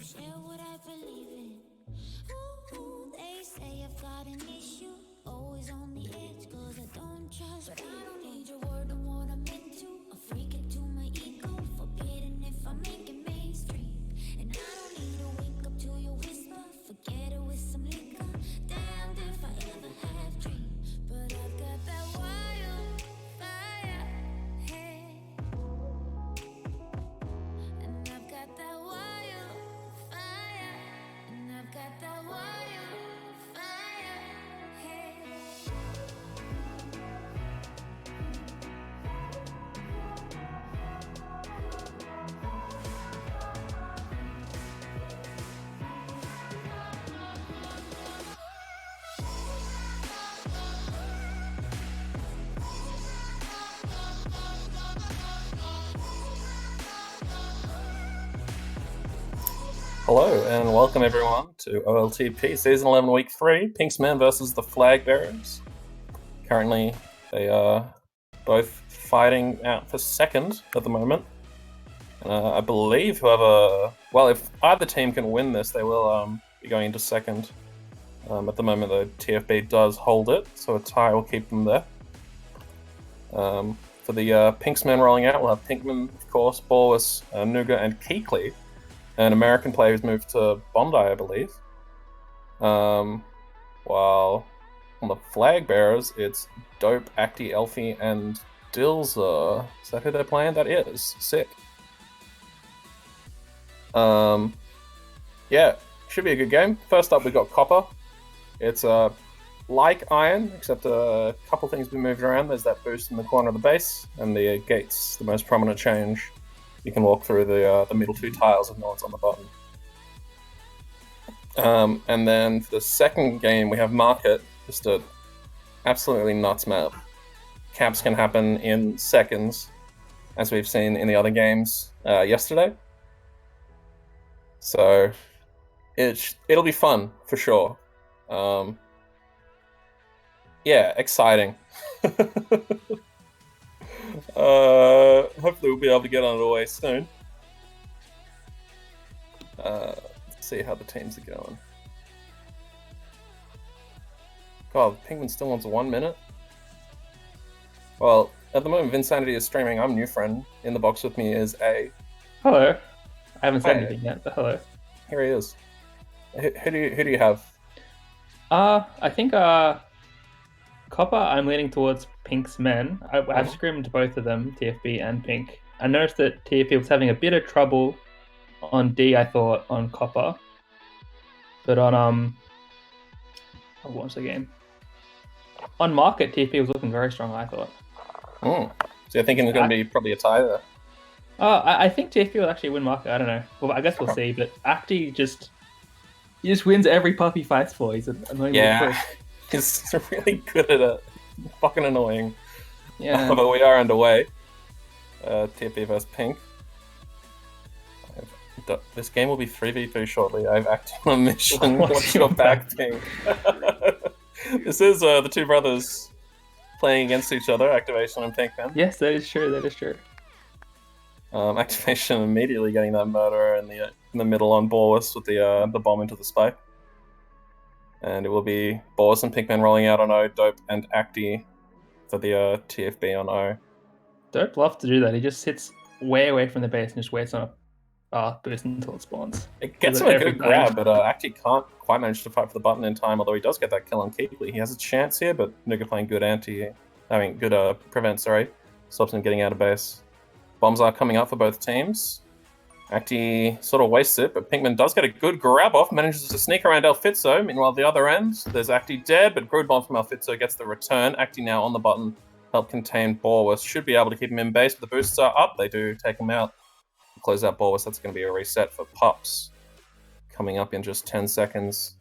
share what I believe in. Ooh, they say I've got an issue, always on the edge, cause I don't trust but I don't need your word on what I'm into. A freak it to my ego, forbidden if I make it mainstream. And I don't need to wake up to your whisper, forget it with some liquor. Damned if I ever have dreams, but I've got that wildfire, hey. And I've got that wildfire, and I've got that wildfire, hey. Hello and welcome everyone to OLTP Season 11 Week 3, PINKSMEN versus the Flag Bearers. Currently, they are both fighting out for second at the moment. I believe if either team can win this, they will be going into second. At the moment, though, TFB does hold it, so a tie will keep them there. For the PINKSMEN rolling out, we'll have Pinkman, of course, Borwis, Nuga, and Keekly. An American player who's moved to Bondi, I believe. While on the Flag Bearers, it's Dope, Acti, Elfie, and Dilza. Is that who they're playing? That is. Sick. Yeah, should be a good game. First up, we've got Copper. It's like Iron, except a couple things been moved around. There's that boost in the corner of the base, and the gates, the most prominent change. You can walk through the middle two tiles if no one's on the button. And then for the second game, we have Market, just a absolutely nuts map. Caps can happen in seconds, as we've seen in the other games yesterday. So it'll be fun for sure. Yeah, exciting. Hopefully we'll be able to get on it away soon. Let's see how the teams are going. God, Penguin still wants 1 minute. Well, at the moment, Vinsanity is streaming. I'm new friend. In the box with me is A. Hello. I haven't said anything yet, but hello. Here he is. Who do you have? I think Copper, I'm leaning towards PINKSMEN. I've screamed both of them, TFB and Pink. I noticed that TFB was having a bit of trouble on D, I thought, on Copper. But on what was the game? On Market, TFB was looking very strong, I thought. So you're thinking it's going to be probably a tie there? I think TFB will actually win Market. I don't know. Well, I guess we'll see. But Acti just wins every pup he fights for. He's an annoying little prick. He's really good at it. Fucking annoying. Yeah. But we are underway. TFB vs Pink. This game will be 3v3 shortly. I've acted on a mission. Watch your back, Pink. This is the two brothers playing against each other, Activation and Pinkman. Yes, that is true. Activation immediately getting that murderer in the middle on Borwis with the bomb into the spike. And it will be Borwis and Pinkman rolling out on O, Dope and Acti for the TFB on O. Dope loves to do that. He just sits way away from the base and just waits on a boost until it spawns. It gets him a good grab, but Acti can't quite manage to fight for the button in time, although he does get that kill on Keekly. He has a chance here, but Nuga playing good prevent, stops him getting out of base. Bombs are coming up for both teams. Acti sort of wastes it, but Pinkman does get a good grab off, manages to sneak around Elfitzo. Meanwhile, the other end, there's Acti dead, but Brood Bomb from Elfitzo gets the return. Acti now on the button, help contain Borwis. Should be able to keep him in base, but the boosts are up. They do take him out. Close out Borwis. That's going to be a reset for Pups. Coming up in just 10 seconds.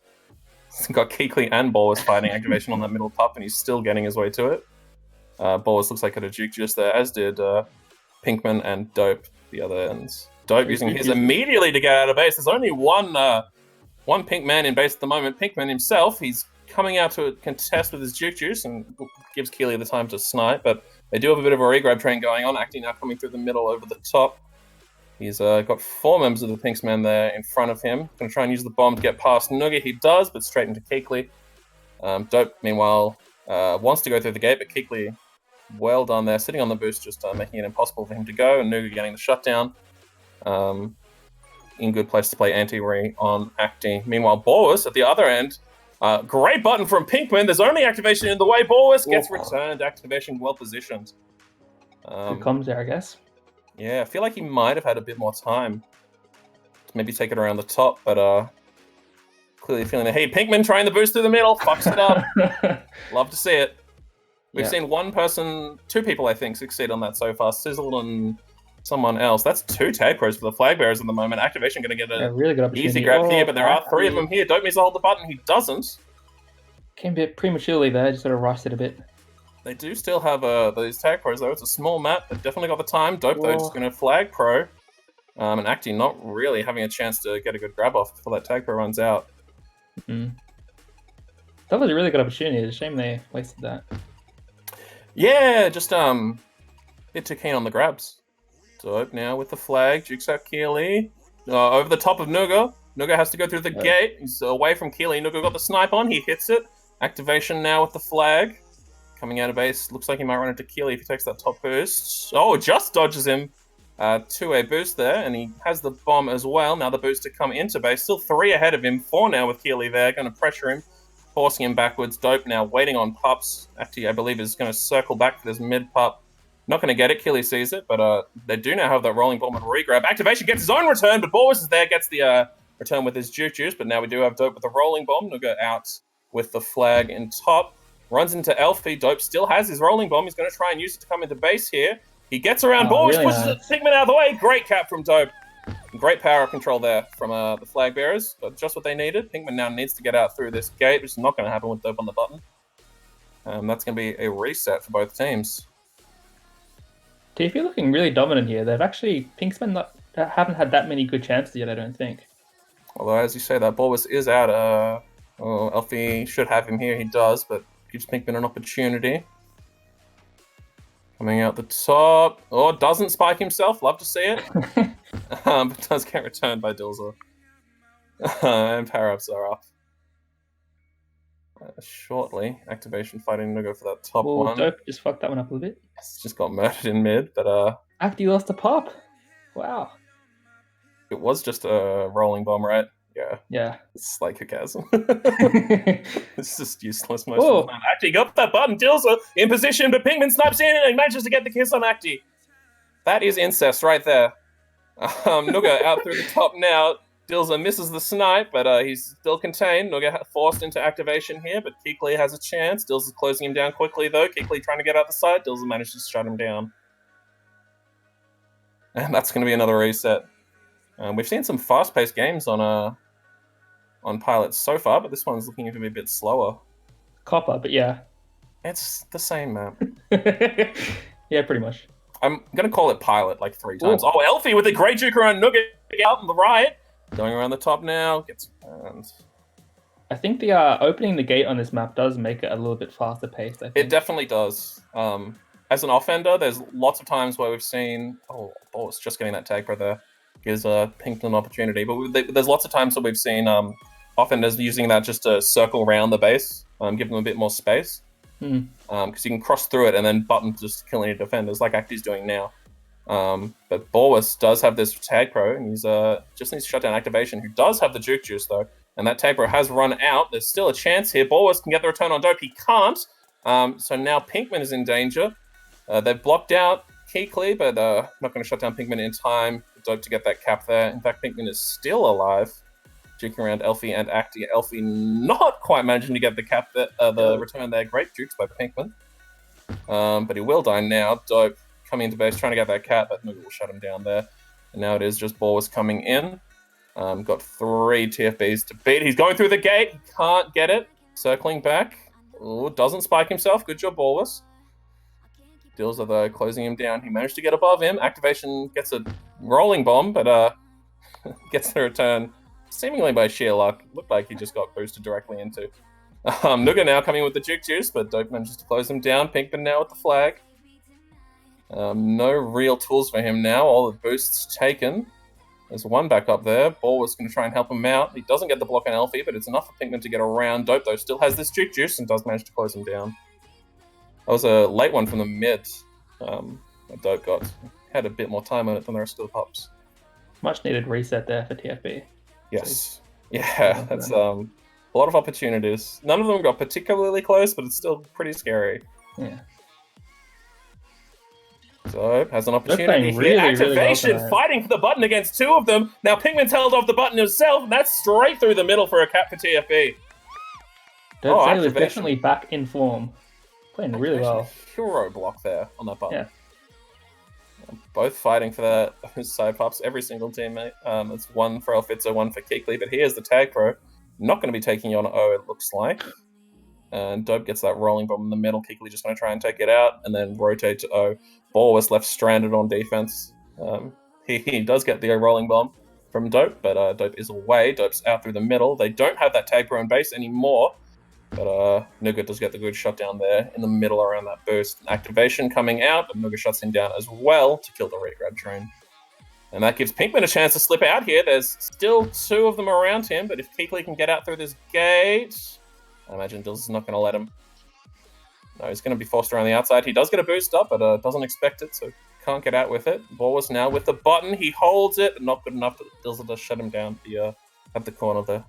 Got Keekly and Borwis fighting Activation on that middle pup, and he's still getting his way to it. Borwis looks like a juke just there, as did Pinkman and Dope, the other ends. Dope using his immediately to get out of base. There's only one Pink man in base at the moment. Pinkman himself, he's coming out to contest with his juke juice and gives Keely the time to snipe, but they do have a bit of a regrab train going on. Acti now coming through the middle over the top. He's got 4 members of the PINKSMEN there in front of him. Going to try and use the bomb to get past Nuga. He does, but straight into Keekly. Dope, meanwhile, wants to go through the gate, but Keekly, well done there, sitting on the boost, just making it impossible for him to go, and Nuga getting the shutdown. In good place to play anti-re on Acti. Meanwhile, Borwis at the other end. Great button from PINKSMEN. There's only activation in the way. Borwis gets returned. Activation well positioned. Good comms there, I guess. Yeah, I feel like he might have had a bit more time to maybe take it around the top, but clearly feeling that, hey, PINKSMEN trying the boost through the middle, fucks it up. Love to see it. We've seen 2 people, I think, succeed on that so far. Sizzle and someone else. That's 2 tag pros for the flag bearers at the moment. Activation going to get a really good easy grab here, but there are 3 of them here. Dope needs to hold the button. He doesn't. Came a bit prematurely there, just sort of rushed it a bit. They do still have those tag pros, though. It's a small map. They've definitely got the time. Dope, though, just going to flag pro. And Acti not really having a chance to get a good grab off before that tag pro runs out. That was a really good opportunity. It's a shame they wasted that. Yeah, just bit too keen on the grabs. Dope now with the flag. Jukes out Keely. Over the top of Nuga. Nuga has to go through the gate. He's away from Keely. Nuga got the snipe on. He hits it. Activation now with the flag. Coming out of base. Looks like he might run into Keely if he takes that top boost. Oh, just dodges him. 2-way boost there. And he has the bomb as well. Now the boost to come into base. Still 3 ahead of him. 4 now with Keely there. Going to pressure him. Forcing him backwards. Dope now waiting on pups. Acti, I believe, is going to circle back for this mid pup. Not going to get it. Keely sees it, but they do now have that rolling bomb and regrab. Activation gets his own return, but Borwis is there, gets the return with his juice, but now we do have Dope with the rolling bomb. Nuga out with the flag in top. Runs into Elfie. Dope still has his rolling bomb. He's going to try and use it to come into base here. He gets around Borwis, really pushes it, PINKSMEN out of the way. Great cap from Dope. Great power of control there from the flag bearers. Got just what they needed. PINKSMEN now needs to get out through this gate, which is not going to happen with Dope on the button. That's going to be a reset for both teams. TFP looking really dominant here. They've actually, PINKSMEN haven't had that many good chances yet, I don't think. Although, as you say, that Borwis is out. Elfie should have him here. He does, but gives PINKSMEN an opportunity. Coming out the top. Oh, doesn't spike himself. Love to see it. But does get returned by Dilza. And power-ups are up. Shortly, activation fighting Nuga for that top one. Dope just fucked that one up a little bit. It's just got murdered in mid, but Acti lost a pop. Wow. It was just a rolling bomb, right? Yeah. It's like a chasm. It's just useless most of the time. Acti got that button. Dilza in position, but PINKSMEN snipes in and manages to get the kiss on Acti. That is incest right there. Nuga out through the top now. Dilza misses the snipe, but he's still contained. Nuga forced into activation here, but Keekly has a chance. Dilza's closing him down quickly, though. Keekly trying to get out the side. Dilza managed to shut him down. And that's going to be another reset. We've seen some fast-paced games on Pilot so far, but this one's looking to be a bit slower. Copper, but yeah. It's the same map. Yeah, pretty much. I'm going to call it Pilot like 3 times. Ooh. Oh, Elfie with a great juke around Nuga out on the right. Going around the top now. Gets around. I think the opening the gate on this map does make it a little bit faster paced. I think. It definitely does. As an offender, there's lots of times where we've seen... Oh, it's just getting that tag right there. Gives PINKSMEN an opportunity. But there's lots of times where we've seen offenders using that just to circle around the base, give them a bit more space. Because you can cross through it and then button just kill any defenders, like Acti's doing now. But Borwis does have this tag pro, and he's just needs to shut down activation, who does have the juke juice, though. And that tag pro has run out. There's still a chance here. Borwis can get the return on Dope. He can't. So now PINKSMEN is in danger. They've blocked out Keekly, but not going to shut down PINKSMEN in time. Dope to get that cap there. In fact, PINKSMEN is still alive. Juking around Elfie and Acti. Elfie not quite managing to get the cap there, the return there. Great jukes by PINKSMEN. But he will die now. Dope coming into base, trying to get that cap, but Nuga will shut him down there. And now it is just Borwis coming in. Got 3 TFBs to beat. He's going through the gate. He can't get it. Circling back. Ooh, doesn't spike himself. Good job, Borwis. Dilza, though, closing him down. He managed to get above him. Activation gets a rolling bomb, but gets the return seemingly by sheer luck. Looked like he just got boosted directly into. Nuga now coming with the juke juice, but Dope manages to close him down. PINKSMEN now with the flag. No real tools for him now. All the boosts taken. There's one back up there. Ball was going to try and help him out. He doesn't get the block on Elfie, but it's enough for Pinkman to get around. Dope, though, still has this juke juice and does manage to close him down. That was a late one from the mid. Dope had a bit more time on it than the rest of the pups. Much needed reset there for TFB. Yes. Yeah, that's a lot of opportunities. None of them got particularly close, but it's still pretty scary. Yeah. So, has an opportunity here. Really, Activation, really well fighting for the button against two of them. Now Pinkman's held off the button himself, and that's straight through the middle for a cap for TFB. Dope was definitely back in form. Playing really well. Hero block there on that button. Yeah. Both fighting for that side pops, every single teammate. It's one for Elfitzo, one for Keekly, but here's the tag pro. Not going to be taking on O, it looks like. And Dope gets that rolling bomb in the middle. Keekly just going to try and take it out and then rotate to O. Ball was left stranded on defense. He does get the rolling bomb from Dope, but Dope is away. Dope's out through the middle. They don't have that tag pro in base anymore, but Nuga does get the good shot down there in the middle around that boost. Activation coming out, but Nuga shuts him down as well to kill the regrab train. And that gives Pinkman a chance to slip out here. There's still two of them around him, but if Keekly can get out through this gate, I imagine Dills is not going to let him. No, he's going to be forced around the outside. He does get a boost up, but doesn't expect it, so can't get out with it. Borwas now with the button. He holds it, but not good enough. Dills does shut him down at the corner there.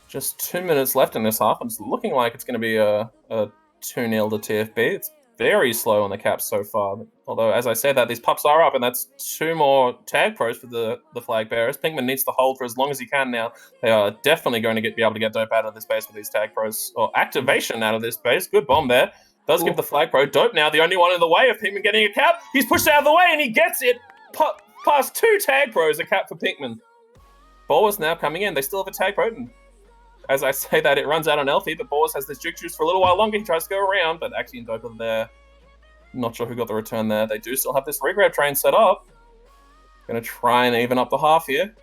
Just 2 minutes left in this half, and it's looking like it's going to be a 2-0 to TFB. It's very slow on the caps so far. Although, as I said that, these pups are up, and that's two more tag pros for the flag bearers. Pinkman needs to hold for as long as he can now. They are definitely going to be able to get Dope out of this base with these tag pros. Or activation out of this base. Good bomb there. Does give the flag pro. Dope now the only one in the way of Pinkman getting a cap. He's pushed out of the way, and he gets it past two tag pros. A cap for Pinkman. Borwas now coming in. They still have a tag pro. And as I say that, it runs out on Elfie, but Borwas has this juke juice for a little while longer. He tries to go around, but Axie and Dope are there. Not sure who got the return there. They do still have this regrab train set up. Gonna try and even up the half here.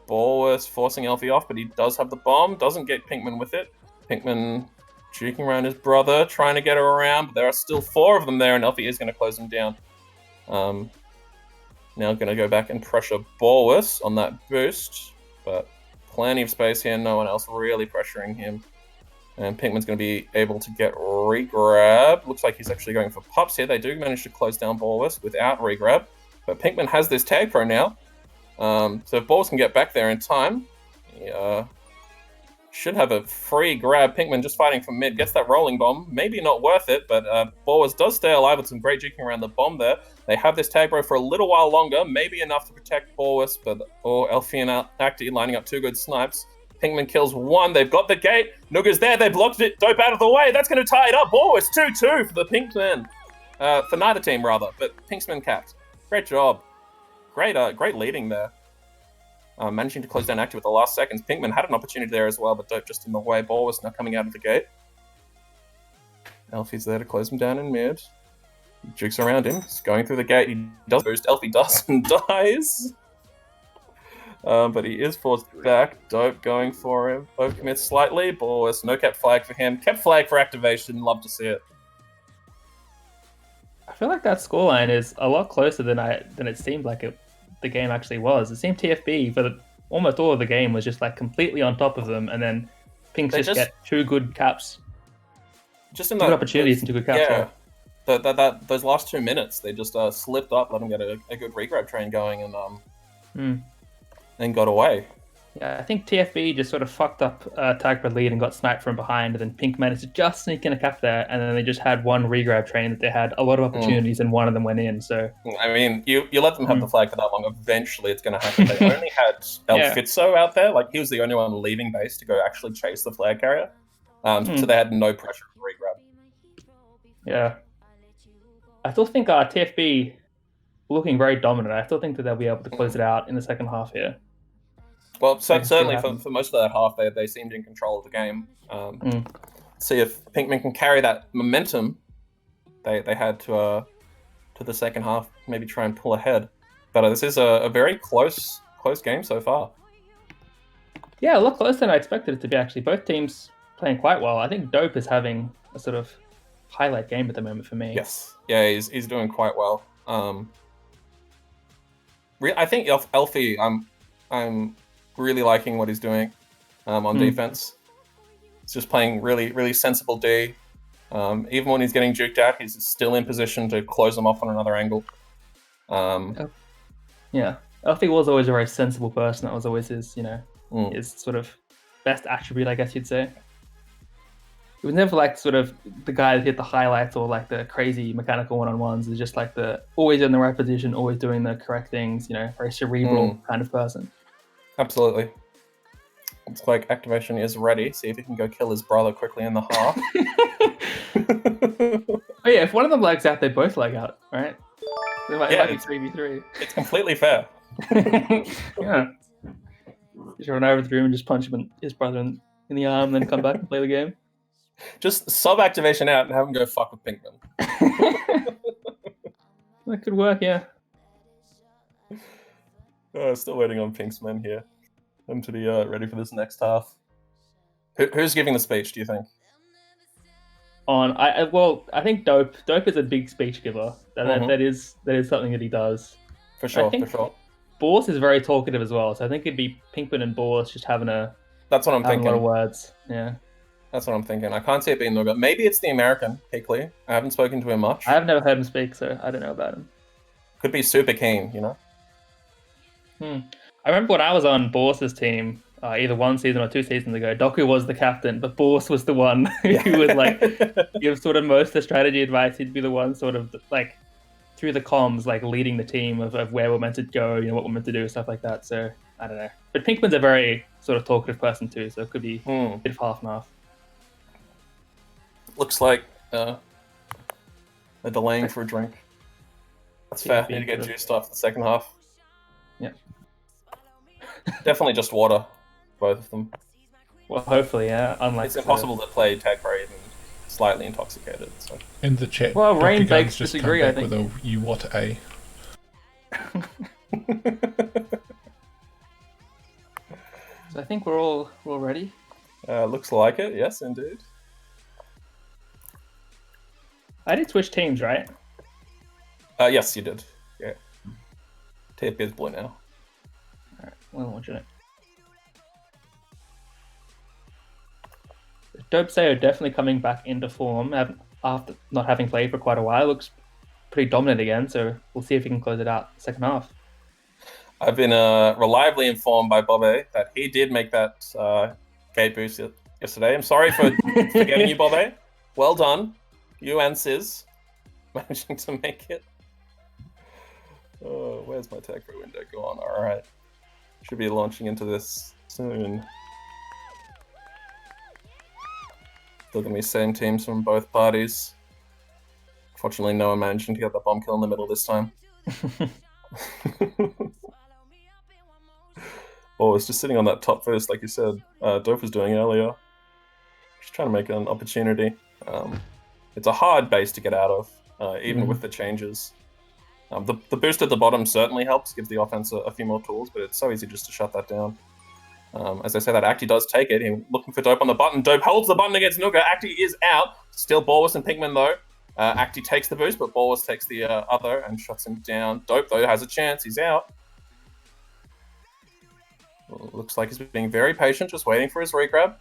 Borwas forcing Elfie off, but he does have the bomb. Doesn't get Pinkman with it. Pinkman juking around his brother, trying to get her around, but there are still four of them there, and Elfie is going to close him down. Now going to go back and pressure Borwas on that boost, but plenty of space here, no one else really pressuring him. And Pinkman's going to be able to get regrab. Looks like he's actually going for pups here. They do manage to close down Borwas without regrab, but Pinkman has this tag pro now. So if Borwas can get back there in time, he should have a free grab. Pinkman just fighting from mid, gets that rolling bomb. Maybe not worth it, but Borwas does stay alive with some great juking around the bomb there. They have this tag pro for a little while longer, maybe enough to protect Borwas, but Elfie and Acti lining up two good snipes. Pinkman kills one. They've got the gate. Nuga's there. They blocked it. Dope out of the way. That's going to tie it up. Borwas 2-2 for the PINKSMEN. For neither team, rather, but PINKSMEN capped. Great job. Great leading there. Managing to close down Acti with the last seconds. Pinkman had an opportunity there as well, but Dope just in the way. Borwas now coming out of the gate. Elfie's there to close him down in mid. He jukes around him. He's going through the gate. He does boost. Elfie does and dies. But he is forced back. Dope going for him. Dope commits slightly. Borwas, no kept flag for him. Kept flag for activation. Love to see it. I feel like that scoreline is a lot closer than it seemed like the game actually was. It seemed TFB for almost all of the game was just like completely on top of them, and then Pinks just get two good caps. Just in two good opportunities and two good caps. Yeah. Those last 2 minutes, they just slipped up, let them get a good regrab train going, and then got away. Yeah, I think TFB just sort of fucked up tag for lead and got sniped from behind, and then Pink managed to just sneak in a cap there, and then they just had one regrab train that they had a lot of opportunities, and one of them went in. So I mean, you let them have the flag for that long, eventually it's going to happen. They only had Elfitzo out there, like he was the only one leaving base to go actually chase the flag carrier, so they had no pressure to regrab. Yeah, I still think TFB looking very dominant. I still think that they'll be able to close it out in the second half here. Well, certainly for most of that half, they seemed in control of the game. See if Pinkman can carry that momentum they had to the second half, maybe try and pull ahead. But this is a very close game so far. Yeah, a lot closer than I expected it to be, actually. Both teams playing quite well. I think Dope is having a sort of highlight game at the moment for me. Yes. Yeah, he's doing quite well. I think Elfie, I'm really liking what he's doing on defense. He's just playing really, really sensible D. Even when he's getting juked out, he's still in position to close them off on another angle. Yeah, Elfie was always a very sensible person. That was always his, his sort of best attribute, I guess you'd say. He was never like sort of the guy that hit the highlights or like the crazy mechanical one-on-ones. He's just like the always in the right position, always doing the correct things, very cerebral kind of person. Absolutely. Looks like activation is ready. See if he can go kill his brother quickly in the half. Oh yeah, if one of them lags out, they both lag out, right? It might be 3v3. It's completely fair. Yeah. Just run over the room and just punch his brother in the arm, then come back and play the game. Just sub activation out and have him go fuck with Pinkman. That could work, yeah. Still waiting on PINKSMEN here. Them to be ready for this next half. Who's giving the speech, do you think? I think Dope is a big speech giver. That is something that he does. For sure. Boris is very talkative as well, so I think it'd be Pinkman and Boris just having That's what I'm thinking. A lot of words. Yeah. That's what I'm thinking. I can't see it being Nuga. Maybe it's the American, Hickley. I haven't spoken to him much. I have never heard him speak, so I don't know about him. Could be super keen, I remember when I was on Boris's team, either 1 season or 2 seasons ago, Doku was the captain, but Boris was the one who would like give sort of most of the strategy advice. He'd be the one sort of like through the comms, like leading the team of where we're meant to go, what we're meant to do, stuff like that. So I don't know. But Pinkman's a very sort of talkative person too, so it could be a bit of half and half. Looks like they're delaying for a drink. That's fair. Need to get juiced off the second half. Yeah. Definitely just water, both of them. Well, hopefully, yeah. Unlike it's impossible to play tag raid and slightly intoxicated. So. In the chat, well, Rain Begs just disagree. I think. With a you what a. So I think we're all ready. Looks like it. Yes, indeed. I did switch teams, right? Yes, you did. Yeah. TFP is blue now. Alright, we're launching it. Dope Sayo definitely coming back into form after not having played for quite a while. Looks pretty dominant again, so we'll see if he can close it out second half. I've been reliably informed by Bobby that he did make that gate boost yesterday. I'm sorry for forgetting you, Bobby. Well done. You and Sis managing to make it. Oh, where's my tag for window? Go on. All right. Should be launching into this soon. Still gonna be same teams from both parties. Fortunately, no one managing to get the bomb kill in the middle this time. Oh, it's just sitting on that top first, like you said. Dope was doing earlier. Just trying to make an opportunity. It's a hard base to get out of, even with the changes. The boost at the bottom certainly helps, gives the offense a few more tools, but it's so easy just to shut that down. As I say, that Acti does take it. He's looking for Dope on the button. Dope holds the button against Nuga. Acti is out. Still Borwas and Pinkman, though. Acti takes the boost, but Borwas takes the other and shuts him down. Dope, though, has a chance. He's out. Well, looks like he's being very patient, just waiting for his regrab.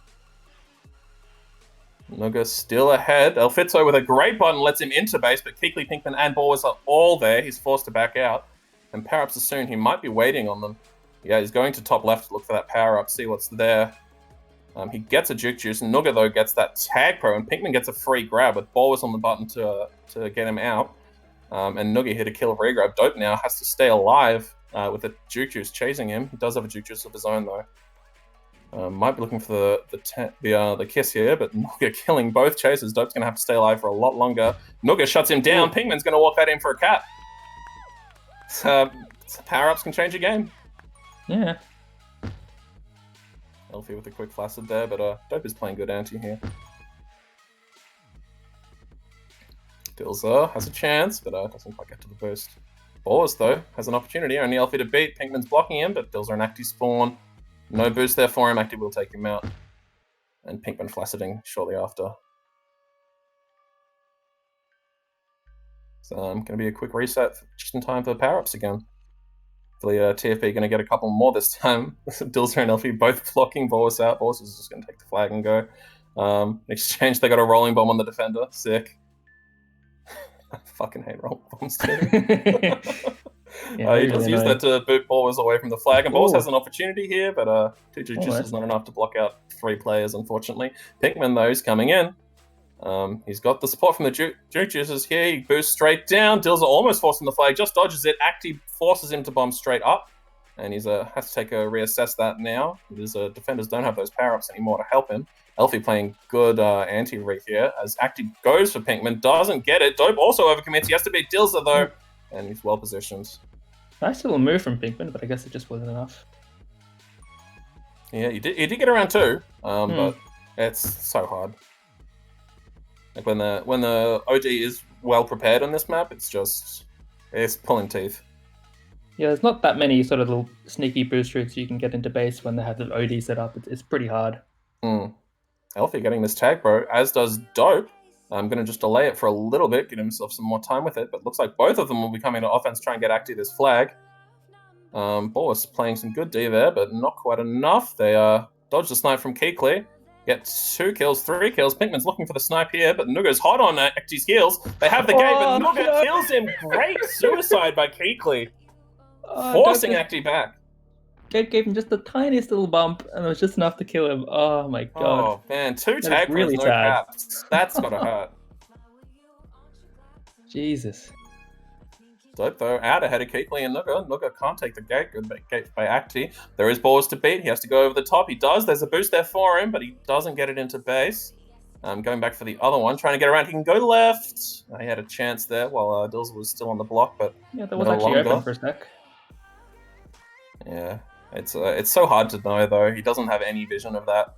Nuga still ahead. El Fitzo with a great button lets him into base, but Keekly, Pinkman, and Borwas are all there. He's forced to back out. And power-ups are soon. He might be waiting on them. Yeah, he's going to top left to look for that power-up, see what's there. He gets a Juke Juice, and Nuga, though, gets that Tag Pro, and Pinkman gets a free grab with Borwas on the button to get him out. And Nuga hit a kill regrab. Dope now has to stay alive with a Juke Juice chasing him. He does have a Juke Juice of his own, though. Might be looking for the kiss here, but Nuga killing both chasers. Dope's going to have to stay alive for a lot longer. Nuga shuts him down. Pinkman's going to walk that in for a cap. Power-ups can change a game. Yeah. Elfie with a quick flaccid there, but Dope is playing good anti here. Dilza has a chance, but doesn't quite get to the boost. Boars, though, has an opportunity. Only Elfie to beat. Pinkman's blocking him, but Dilza and Acti spawn. No boost there for him. Acti will take him out. And Pinkman flacciding shortly after. So going to be a quick reset just in time for the power-ups again. Hopefully TFP going to get a couple more this time. Dilzer and Elfie both blocking Boris out. Boris is just going to take the flag and go. In exchange, they got a rolling bomb on the defender. Sick. I fucking hate rolling bombs too. Yeah, he does use that to boot Boris away from the flag, and Boris Ooh. has an opportunity here, but 2 juices is not enough to block out 3 players, unfortunately. Pinkman, though, is coming in. He's got the support from the Juke Juices here. He boosts straight down. Dilzer almost forcing the flag, just dodges it. Acti forces him to bomb straight up, and he's has to reassess that now. His defenders don't have those power-ups anymore to help him. Elfie playing good anti-re here, as Acti goes for Pinkman, doesn't get it. Dope also overcommits. He has to beat Dilzer, though, and he's well-positioned. Nice little move from Pinkman, but I guess it just wasn't enough. Yeah, he did get around too, but it's so hard. Like when the OD is well prepared on this map, it's pulling teeth. Yeah, there's not that many sort of little sneaky boost routes you can get into base when they have the OD set up. It's pretty hard. Elfie getting this tag, bro, as does Dope. I'm going to just delay it for a little bit, get himself some more time with it, but looks like both of them will be coming to offense, try and get Acti this flag. Boris playing some good D there, but not quite enough. They dodge the snipe from Keekly. Get 2 kills, 3 kills. Pinkman's looking for the snipe here, but Nuga's hot on Acti's heels. They have the gate, but Nuga kills him. Great suicide by Keekly. Forcing Acti back. Gate gave him just the tiniest little bump, and it was just enough to kill him. Oh my god. Oh man, 2 tag really no sad. caps. That's gotta hurt. Jesus. Dope though, out ahead of Keekly and Nuga. Nuga can't take the gate. Good gate by Acti. There is balls to beat. He has to go over the top. He does. There's a boost there for him, but he doesn't get it into base. Going back for the other one, trying to get around. He can go left. He had a chance there while Dills was still on the block, but Yeah, that was actually open for a sec. Yeah, it's so hard to know though. He doesn't have any vision of that.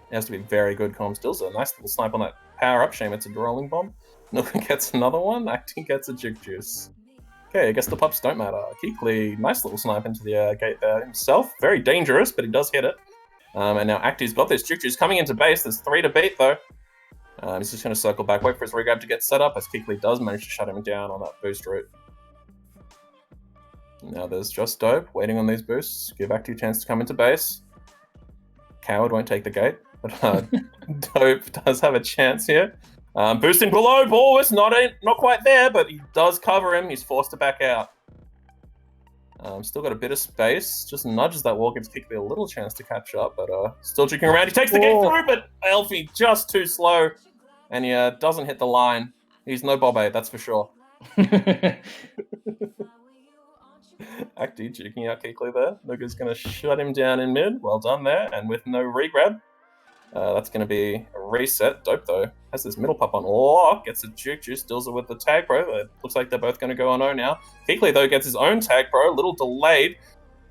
He has to be very good comms. Dills a nice little snipe on that power up. Shame it's a rolling bomb. Nuga gets another one. Acti gets a Juke Juice. Okay, I guess the pups don't matter. Keekly, nice little snipe into the gate there himself. Very dangerous, but he does hit it. And now Acti's got this Juke Juice coming into base. There's 3 to beat though. He's just going to circle back, wait for his regrab to get set up, as Keekly does manage to shut him down on that boost route. Now there's just Dope waiting on these boosts. Give Acti a chance to come into base. Coward won't take the gate, but Dope does have a chance here. Boosting below, Boris, not quite there, but he does cover him. He's forced to back out. Still got a bit of space. Just nudges that wall, gives Keekly a little chance to catch up, but still jigging around. He takes the gate through, but Elfie just too slow, and he doesn't hit the line. He's no Bob-8, that's for sure. Acti juking out Keekly there. Nuga's going to shut him down in mid. Well done there, and with no regrab. That's going to be a reset. Dope, though. Has this middle pup on lock. Gets a Juke Juice. Dilzer with the tag pro. It looks like they're both going to go on O now. Keekly, though, gets his own tag pro. A little delayed.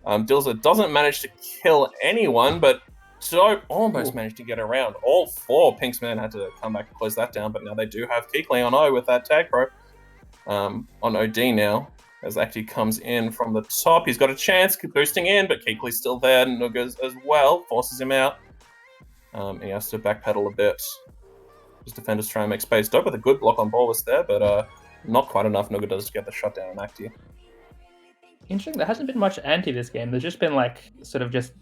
Dilzer doesn't manage to kill anyone, but Dope almost managed to get around. All 4 PINKSMEN had to come back and close that down, but now they do have Keekly on O with that tag pro. On OD now. As Acti comes in from the top. He's got a chance. Boosting in, but Keekly's still there. Nuga's as well. Forces him out. He has to backpedal a bit. His defenders try and make space. Dope with a good block on Boris there, but not quite enough. Nuga does get the shutdown on Acti. Interesting. There hasn't been much anti this game. There's just been like sort of just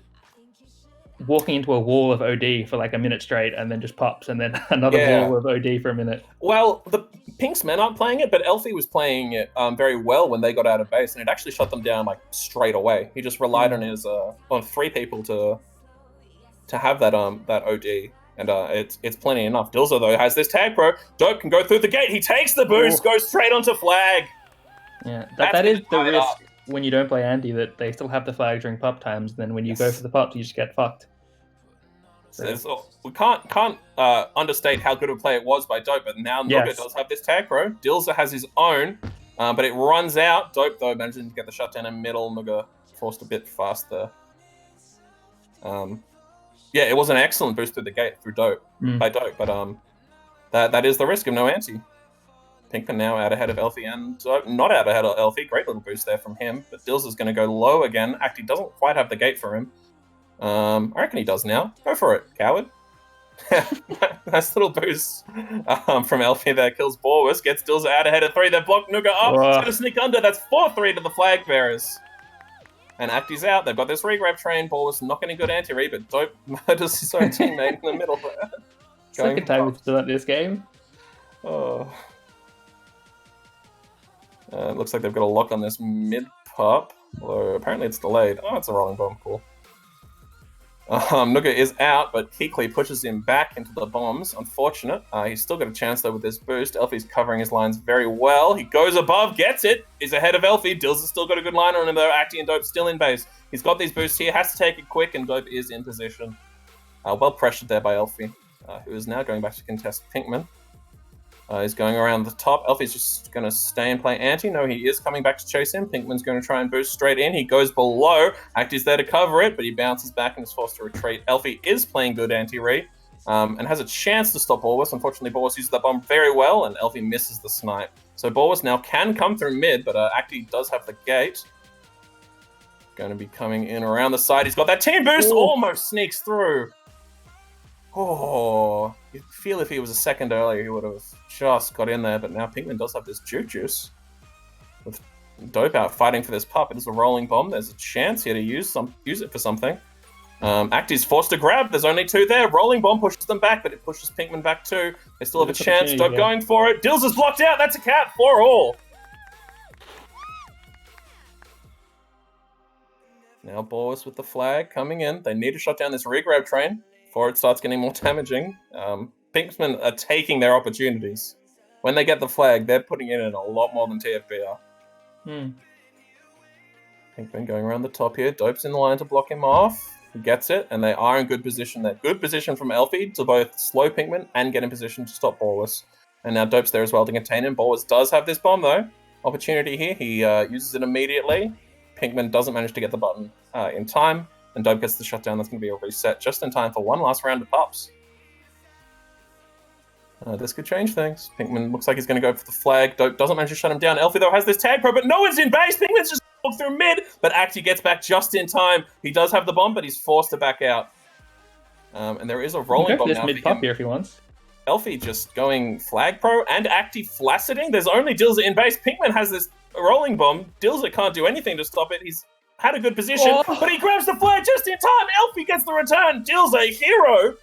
walking into a wall of OD for like a minute straight, and then just pops, and then another wall of OD for a minute. Well, the PINKSMEN aren't playing it, but Elfie was playing it very well when they got out of base, and it actually shut them down like straight away. He just relied on his on 3 people to have that OD, and it's plenty enough. Dilzer though has this tag pro. Dope can go through the gate. He takes the boost, goes straight onto flag. Yeah, that is the risk when you don't play anti, that they still have the flag during pop times. Then when you go for the pops, you just get fucked. So we can't understate how good a play it was by Dope, but now Nuga does have this tag pro. Dilzer has his own, but it runs out. Dope though manages to get the shutdown in middle. Nuga forced a bit faster. Yeah, it was an excellent boost through the gate through Dope by Dope, but that is the risk of no anti. Pinkman now out ahead of Elfie and Dope, not out ahead of Elfie. Great little boost there from him, but Dills is going to go low again. Acti doesn't quite have the gate for him. I reckon he does now. Go for it, coward. Nice little boost from Elfie there. Kills Borwis, gets Dills out ahead of 3. They block Nuga up. It's going to sneak under. That's 4-3 to the flag bearers. And Acti's out. They've got this regrab train. Borwis not getting good anti-re, but Dope murders his own teammate in the middle there. Second time we've done this game. Oh. Looks like they've got a lock on this mid pop. Although apparently it's delayed. Oh, it's a rolling bomb. Cool. Nuga is out, but Keekly pushes him back into the bombs. Unfortunate. He's still got a chance, though, with this boost. Elfie's covering his lines very well. He goes above, gets it. Is ahead of Elfie. Dills has still got a good line on him, though. Acti and Dope still in base. He's got these boosts here. Has to take it quick, and Dope is in position. Well pressured there by Elfie, who is now going back to contest Pinkman. He's going around the top. Elfie's just going to stay and play anti. No, he is coming back to chase him. Pinkman's going to try and boost straight in. He goes below. Acti's there to cover it, but he bounces back and is forced to retreat. Elfie is playing good anti-re and has a chance to stop Borwis. Unfortunately, Borwis uses that bomb very well, and Elfie misses the snipe. So Borwis now can come through mid, but Acti does have the gate. Going to be coming in around the side. He's got that team boost. Ooh. Almost sneaks through. Oh, you'd feel if he was a second earlier, he would have just got in there. But now Pinkman does have this juice. With Dope out fighting for this pup. It is a rolling bomb. There's a chance here to use it for something. Acti's forced to grab. There's only 2 there. Rolling bomb pushes them back, but it pushes Pinkman back too. They still have a chance. Dope going for it. Dills is blocked out. That's a cap. 4-all. Now Borwis with the flag coming in. They need to shut down this regrab train before it starts getting more damaging. PINKSMEN are taking their opportunities. When they get the flag, they're putting in a lot more than TFB are. PINKSMEN going around the top here. Dope's in the line to block him off. He gets it, and they are in good position there. Good position from Elfie to both slow Pinkman and get in position to stop Borwis. And now Dope's there as well to contain him. Borwis does have this bomb, though. Opportunity here. He uses it immediately. Pinkman doesn't manage to get the button in time. And Dope gets the shutdown. That's going to be a reset just in time for one last round of pups. This could change things. Pinkman looks like he's going to go for the flag. Dope doesn't manage to shut him down. Elfie, though, has this tag pro, but no one's in base. Pinkman's just walked through mid, but Acti gets back just in time. He does have the bomb, but he's forced to back out. And there is a rolling bomb this now mid pop here if he wants. Elfie just going flag pro and Acti flacciding. There's only Dills in base. Pinkman has this rolling bomb. Dills can't do anything to stop it. He's had a good position, but he grabs the flag just in time. Elfie gets the return. Dills a hero.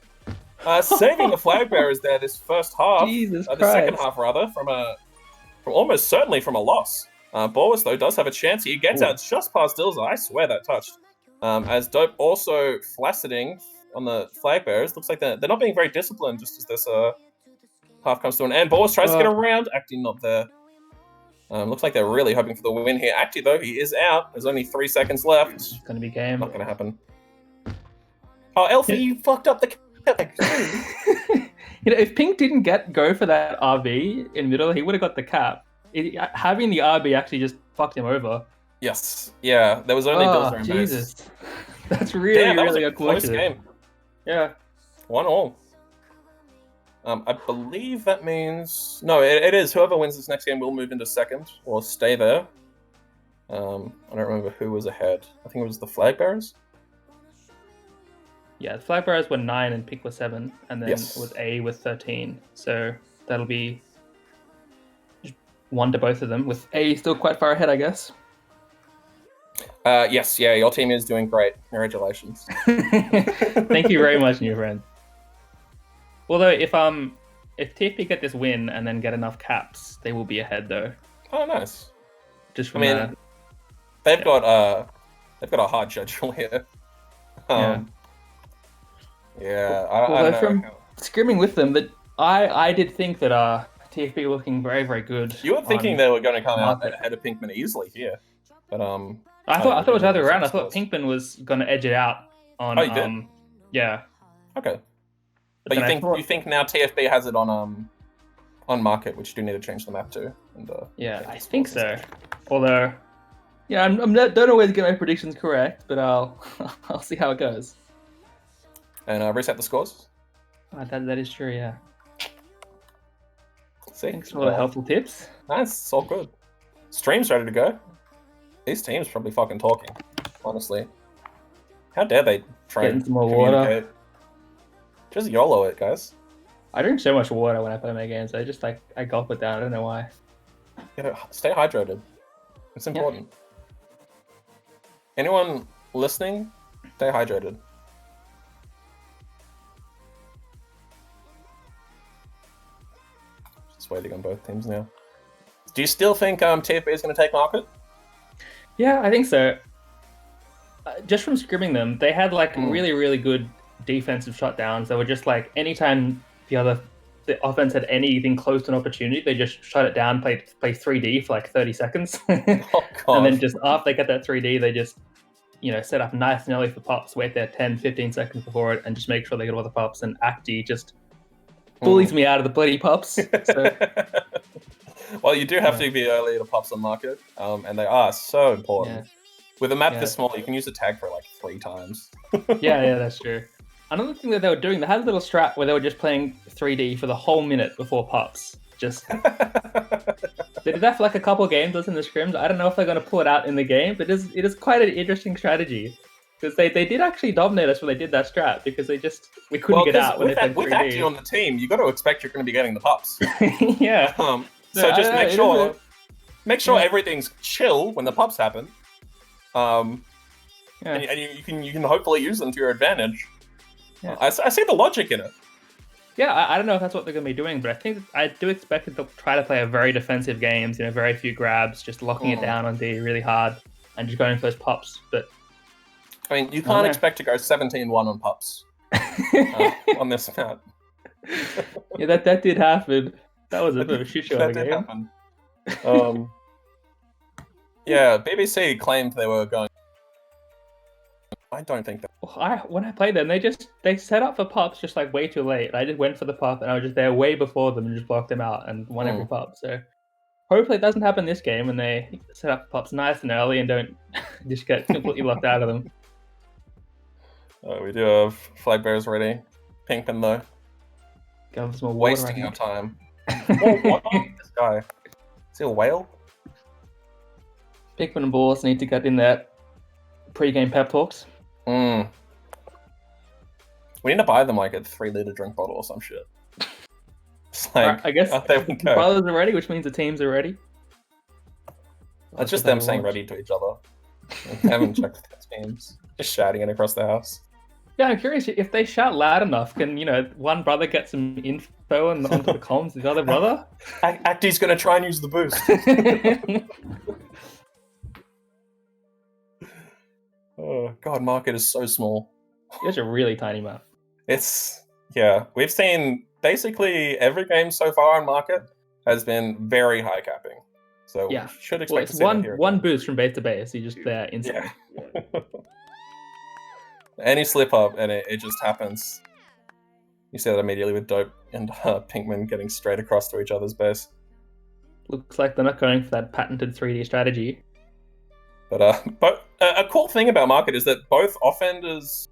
Saving the flag bearers there this first half. Jesus the second half, rather, from almost certainly from a loss. Borwis, though, does have a chance. He gets out just past Dills. I swear that touched. As Dope also flacciding on the flag bearers. Looks like they're not being very disciplined just as this half comes to an end. Borwis tries to get around. Acti not there. Looks like they're really hoping for the win here. Acti, though, he is out. There's only 3 seconds left. It's going to be game. Not going to happen. Oh, Elfie, you fucked up the... If Pink didn't go for that RB in middle, he would have got the cap. Having the RB actually just fucked him over. Yes. Yeah, there was only Dills in Jesus. Base. That's really a close game. Yeah. 1-1. I believe that means... No, it is. Whoever wins this next game will move into second or stay there. I don't remember who was ahead. I think it was the flag bearers. Yeah, the flag bearers were 9 and Pink was 7. And then it was A with 13. So that'll be 1 to both of them, with A still quite far ahead, I guess. Yes, yeah, your team is doing great. Congratulations. Thank you very much, new friend. Although if TFP get this win and then get enough caps, they will be ahead though. Oh, nice. Just from they've got a hard schedule here. I don't know. From scrimming with them, that I did think that TFP were looking very, very good. You were thinking they were going to come out ahead of Pinkman easily here, but I thought it was the other way around. I thought Pinkman was going to edge it out on. Oh, you did? Yeah. Okay. But you think now TFB has it on market, which you do need to change the map to. And, I think so. Although, I don't always get my predictions correct, but I'll see how it goes. And reset the scores. That is true. Yeah. See, thanks for all the helpful tips. Nice, it's all good. Stream's ready to go. These teams probably fucking talking. Honestly, how dare they try and some more communicate? water. Just YOLO it, guys. I drink so much water when I play my games. I just I gulp it down. I don't know why. Stay hydrated. It's important. Anyone listening, stay hydrated. Just waiting on both teams now. Do you still think TFB is going to take market? Yeah, I think so. Just from scrimming them, they had like really, really good defensive shutdowns. They were just like anytime the offense had anything close to an opportunity, they just shut it down, play 3D for like 30 seconds. Oh, God. And then just after they get that 3D, they just, set up nice and early for pops, wait there 10, 15 seconds before it, and just make sure they get all the pops. And Acti just bullies me out of the bloody pops. So. Well, you do have to be early to pops on market, and they are so important. Yeah. With a map this small, you can use the tag for like 3 times. yeah, that's true. Another thing that they were doing, they had a little strat where they were just playing 3D for the whole minute before pops. Just they did that for like a couple of games in the scrims. I don't know if they're going to pull it out in the game, but it is quite an interesting strategy. Because they did actually dominate us when they did that strat, because we couldn't get out when they played 3D. With Acti on the team, you got to expect you're going to be getting the pops. Yeah. So just make sure everything's chill when the pops happen. And you can hopefully use them to your advantage. Yeah. I see the logic in it. Yeah, I don't know if that's what they're going to be doing, but I do expect them to try to play a very defensive games, very few grabs, just locking it down on D really hard and just going for those pops. But I mean, you can't expect to go 17-1 on pops on this map. Yeah, that did happen. That was a bit of a shit show of a game. Happen. Yeah, BBC claimed they were going. I don't think that. When I played them, they set up for pops just like way too late. I just went for the pop and I was just there way before them and just blocked them out and won every pop. So hopefully it doesn't happen this game when they set up pops nice and early and don't just get completely locked out of them. We do have flag bearers ready. PINKSMEN though. Give them some more water, wasting our time. What this guy? Is he a whale? PINKSMEN and Balls need to get in there pre-game pep talks. We need to buy them like a 3-liter drink bottle or some shit. It's like, I guess there we go. brothers are ready, which means the teams are ready. That's just them saying ready to each other. I haven't checked their teams. Just shouting it across the house. Yeah, I'm curious if they shout loud enough, can one brother get some info onto the comms of the other brother? Acti's gonna try and use the boost. Oh god, market is so small. It's a really tiny map. We've seen basically every game so far on market has been very high capping. So we should expect to see one boost from base to base. You just there instantly. Yeah. Any slip up and it just happens. You see that immediately with Dope and PINKSMEN getting straight across to each other's base. Looks like they're not going for that patented 3D strategy. But a cool thing about market is that both offenders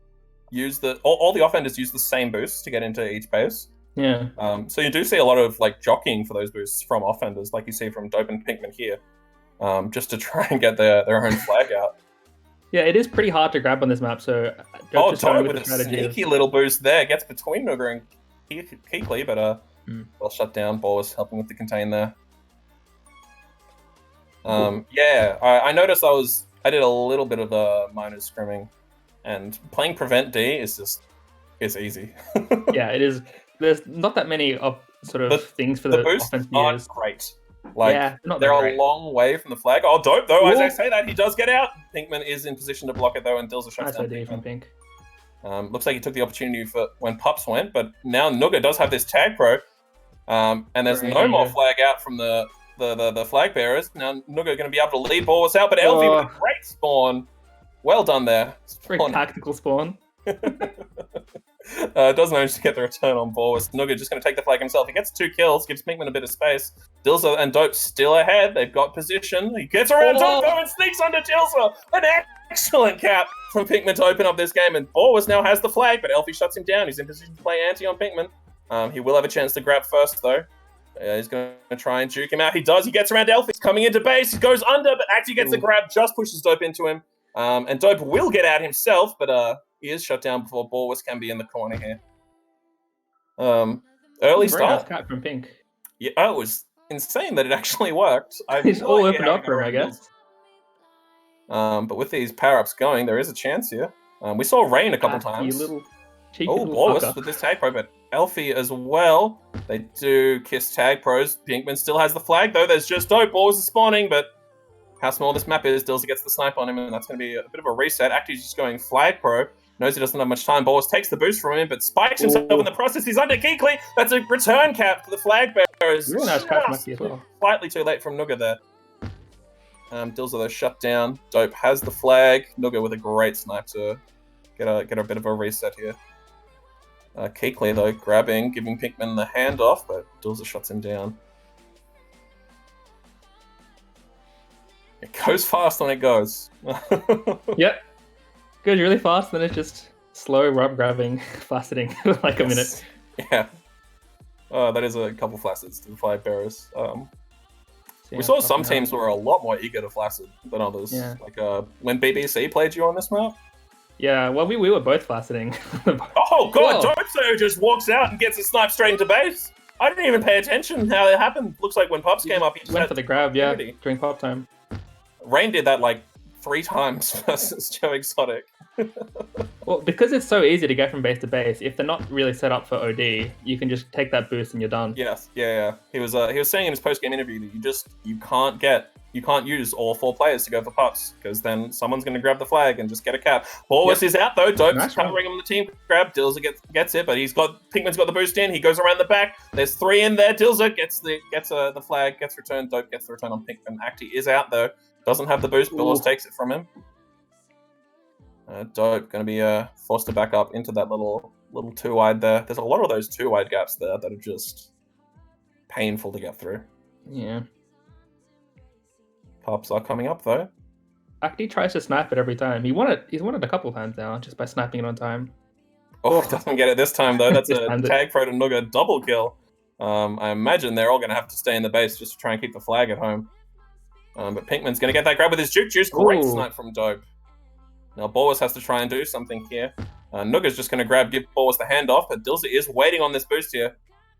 use all the offenders use the same boosts to get into each base. Yeah. So you do see a lot of like jockeying for those boosts from offenders, like you see from Dope and PINKSMEN here, just to try and get their own flag out. Yeah, it is pretty hard to grab on this map. So Dope with a sneaky little boost there gets between Nuga and Keekly, but well shut down. Ball was helping with the contain there. I noticed I did a little bit of the minors scrimming, and playing prevent D is easy. Yeah, it is. There's not that many things for the boosts offense aren't great. Like they're a long way from the flag. Oh, Dope though. As I say that, he does get out. PINKSMEN is in position to block it though, and deals a shot down. From Pink. Looks like he took the opportunity for when Pups went, but now Nuga does have this tag pro, and there's no more flag out from the flag bearers. Now Nuga going to be able to lead Balls out, but Elfie with a great spawn. Well done there. Very tactical spawn. Does manage to get the return on Balls. Nuga just going to take the flag himself. He gets 2 kills, gives PINKSMEN a bit of space. Dilza and Dope still ahead. They've got position. He gets around Dope though and sneaks under Dilza. An excellent cap from PINKSMEN to open up this game. And Balls now has the flag, but Elfie shuts him down. He's in position to play anti on PINKSMEN. He will have a chance to grab first though. He's going to try and juke him out. He does. He gets around Elfie. He's coming into base. He goes under, but Acti gets the grab, just pushes Dope into him. And Dope will get out himself, but he is shut down before Balwas can be in the corner here. Early Very nice start. cut from Pink. Yeah, it was insane that it actually worked. I have It's no all idea opened how up for him, I guess. But with these power-ups going, there is a chance here. We saw Rain a couple You times. little cheeky Oh, little Borus fucker. with this tag pro, but Elfie as well. They do kiss tag pros. Pinkman still has the flag, though. There's just Dope. Borus is spawning, but how small this map is, Dills gets the snipe on him, and that's going to be a bit of a reset. Acti's just going flag pro. Knows he doesn't have much time. Borus takes the boost from him, but spikes himself in the process. He's under Geekly. That's a return cap for the flag bearers. Really nice cut from Acti as well. Slightly too late from Nuga there. Dills though shut down. Dope has the flag. Nuga with a great snipe to get a bit of a reset here. Keekly though grabbing, giving Pinkman the handoff, but Dills shuts him down. It goes fast when it goes. Yep. Goes really fast, then it's just slow rub grabbing, faceting for like a minute. Yeah. That is a couple flaccets to the flag bearers. We saw some teams were a lot more eager to flaccid than others. Yeah. Like when BBC played you on this map. Yeah, well, we were both faceting. Oh god, Whoa. Dopeso just walks out and gets a snipe straight into base. I didn't even pay attention how it happened. Looks like when Pups came up, he just Went had for the grab, yeah, opportunity. during pop time. Rain did that like 3 times versus Joe Exotic. Well, because it's so easy to get from base to base, if they're not really set up for OD, you can just take that boost and you're done. Yes, yeah. He was saying in his post-game interview that you can't use all 4 players to go for Pups, because then someone's going to grab the flag and just get a cap. Borus is out though. Dope's Nice covering him on the team grab. Dills gets it, but Pinkman's got the boost in. He goes around the back. There's 3 in there. Dills gets the flag, gets returned. Dope gets the return on Pinkman. Acti is out though. Doesn't have the boost. Borus takes it from him. Dope going to be forced to back up into that little 2-wide there. There's a lot of those 2-wide gaps there that are just painful to get through. Yeah. Pups are coming up though. Acti tries to snipe it every time. He's won it a couple times now, just by sniping it on time. Oh, doesn't get it this time though. That's a Just tag pro to Nuga double kill. I imagine they're all going to have to stay in the base just to try and keep the flag at home. But Pinkman's going to get that grab with his juke juice. Great snipe from Dope. Now Borus has to try and do something here. Nuga's just going to give Borus the handoff, but Dilza is waiting on this boost here.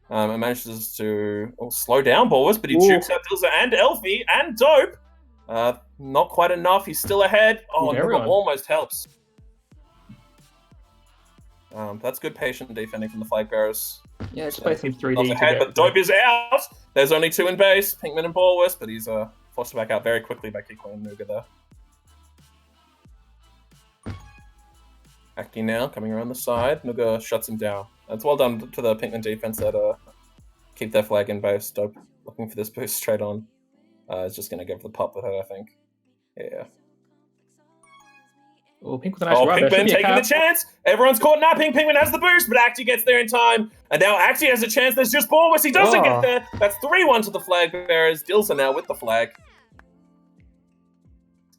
It manages to slow down Borus, but he jukes out Dilza and Elfie and Dope. Not quite enough. He's still ahead. Oh, Nuga almost helps. That's good patient defending from the flag bearers. Yeah, just play some 3D. Ahead, but Dope is out. There's only 2 in base, Pinkman and Borus, but he's forced to back out very quickly by Kiko and Nuga there. Acti now coming around the side. Nuga shuts him down. It's well done to the Pinkman defense that keep their flag in base. Dope looking for this boost straight on. Is just going to go for the pop with it, I think. Yeah. Oh, Pink with a nice rub. Pinkman taking the chance. Everyone's caught napping. Pinkman has the boost, but Acti gets there in time. And now Acti has a chance. There's just Borus. He doesn't get there. That's 3-1 to the flag bearers. Dilsa now with the flag.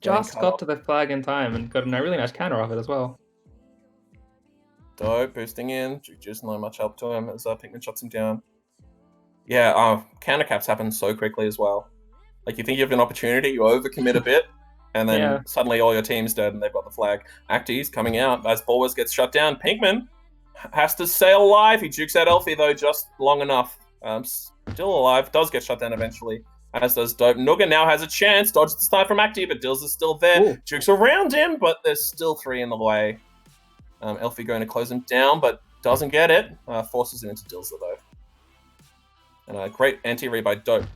Just got to the flag in time and got a really nice counter off it as well. Dope boosting in. Just not much help to him as Pinkman shuts him down. Yeah, counter caps happen so quickly as well. Like, you think you have an opportunity, you overcommit a bit, and then suddenly all your team's dead and they've got the flag. Acti's coming out as Borus gets shut down. Pinkman has to stay alive. He jukes out Elfie, though, just long enough. Still alive. Does get shut down eventually, as does Dope. Nuga now has a chance. Dodges the snipe from Acti, but Dills is still there. Ooh. Jukes around him, but there's still 3 in the way. Elfie going to close him down, but doesn't get it. Forces him into Dilsa, though. And a great anti-read by Dope.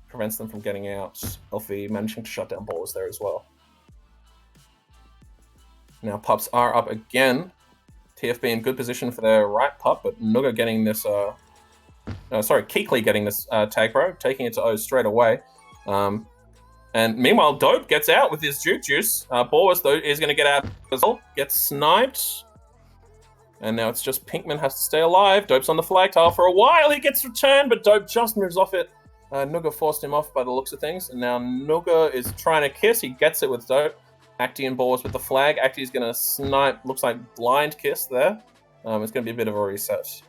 Prevents them from getting out. Elfie managing to shut down Borus there as well. Now Pups are up again. TFB in good position for their right pup, but Nuga getting this... Keekly getting this tag pro, taking it to O straight away. And meanwhile, Dope gets out with his juke juice. Borus, though, is going to get out as well. Gets sniped. And now it's just Pinkman has to stay alive. Dope's on the flag tile for a while. He gets returned, but Dope just moves off it. Nuga forced him off by the looks of things. And now Nuga is trying to kiss. He gets it with Dope. Acti and Borus with the flag. Acti's going to snipe. Looks like blind kiss there. It's going to be a bit of a reset.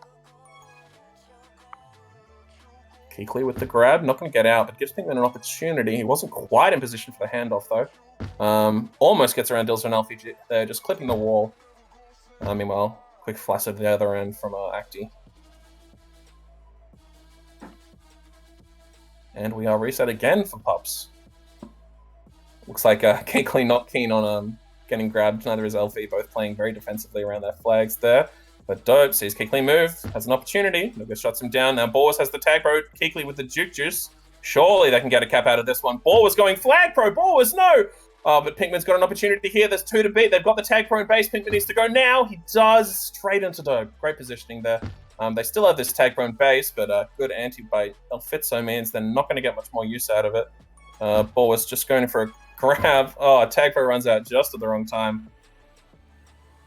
Keekly with the grab, not going to get out, but gives Pinkman an opportunity. He wasn't quite in position for the handoff, though. Almost gets around Dilsa and Elfie there, just clipping the wall. Meanwhile, quick flash at the other end from Acti. And we are reset again for Pups. Looks like Keekly not keen on getting grabbed. Neither is LV, both playing very defensively around their flags there. But Dope sees Keekly move, has an opportunity. Nuga shuts him down. Now Boars has the tag pro. Keekly with the juke juice. Surely they can get a cap out of this one. Boars going flag pro. Boars, no! But Pinkman's got an opportunity here. There's 2 to beat. They've got the tag pro in base. Pinkman needs to go now. He does, straight into Dope. Great positioning there. They still have this tag pro in base, but good anti-bite. El Fitzo means they're not going to get much more use out of it. Boars just going for a grab. Oh, tag pro runs out just at the wrong time.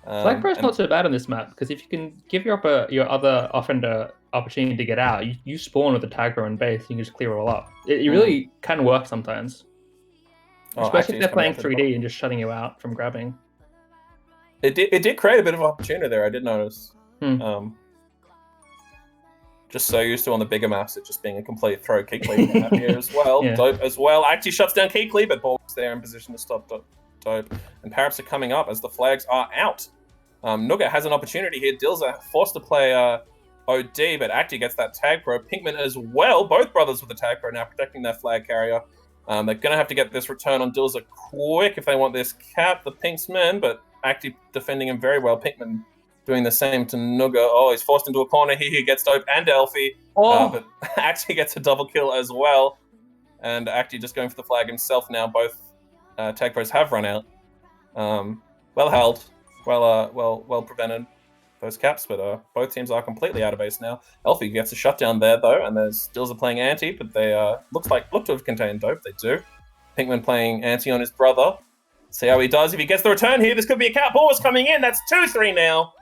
Flag pro's not so bad on this map, because if you can give your other offender opportunity to get out, you spawn with the tag pro in base, you can just clear it all up. It really can work sometimes. Especially if they're playing 3D and just shutting you out from grabbing. It did create a bit of opportunity there, I did notice. Just so used to on the bigger maps, it just being a complete throw. Keekly out here as well. Yeah. Dope as well. Actually shuts down Keekly, but Ball's there in position to stop Dope. And Paraps are coming up as the flags are out. Nuga has an opportunity here. Dills forced to play OD, but Acti gets that tag pro. Pinkman as well. Both brothers with the tag pro now protecting their flag carrier. They're going to have to get this return on Dills quick if they want this cap, the PINKSMEN, but Acti defending him very well. Pinkman doing the same to Nuga. Oh, he's forced into a corner here. He gets Dope and Elfie. But Acti gets a double kill as well. And Acti just going for the flag himself now. Both tag pros have run out. Well held. Well prevented those caps, but both teams are completely out of base now. Elfie gets a shutdown there though, and there's Stills are playing anti, but they look to have contained Dope. They do. Pinkman playing anti on his brother. See how he does. If he gets the return here, this could be a cap. Ball is coming in. That's 2-3 now.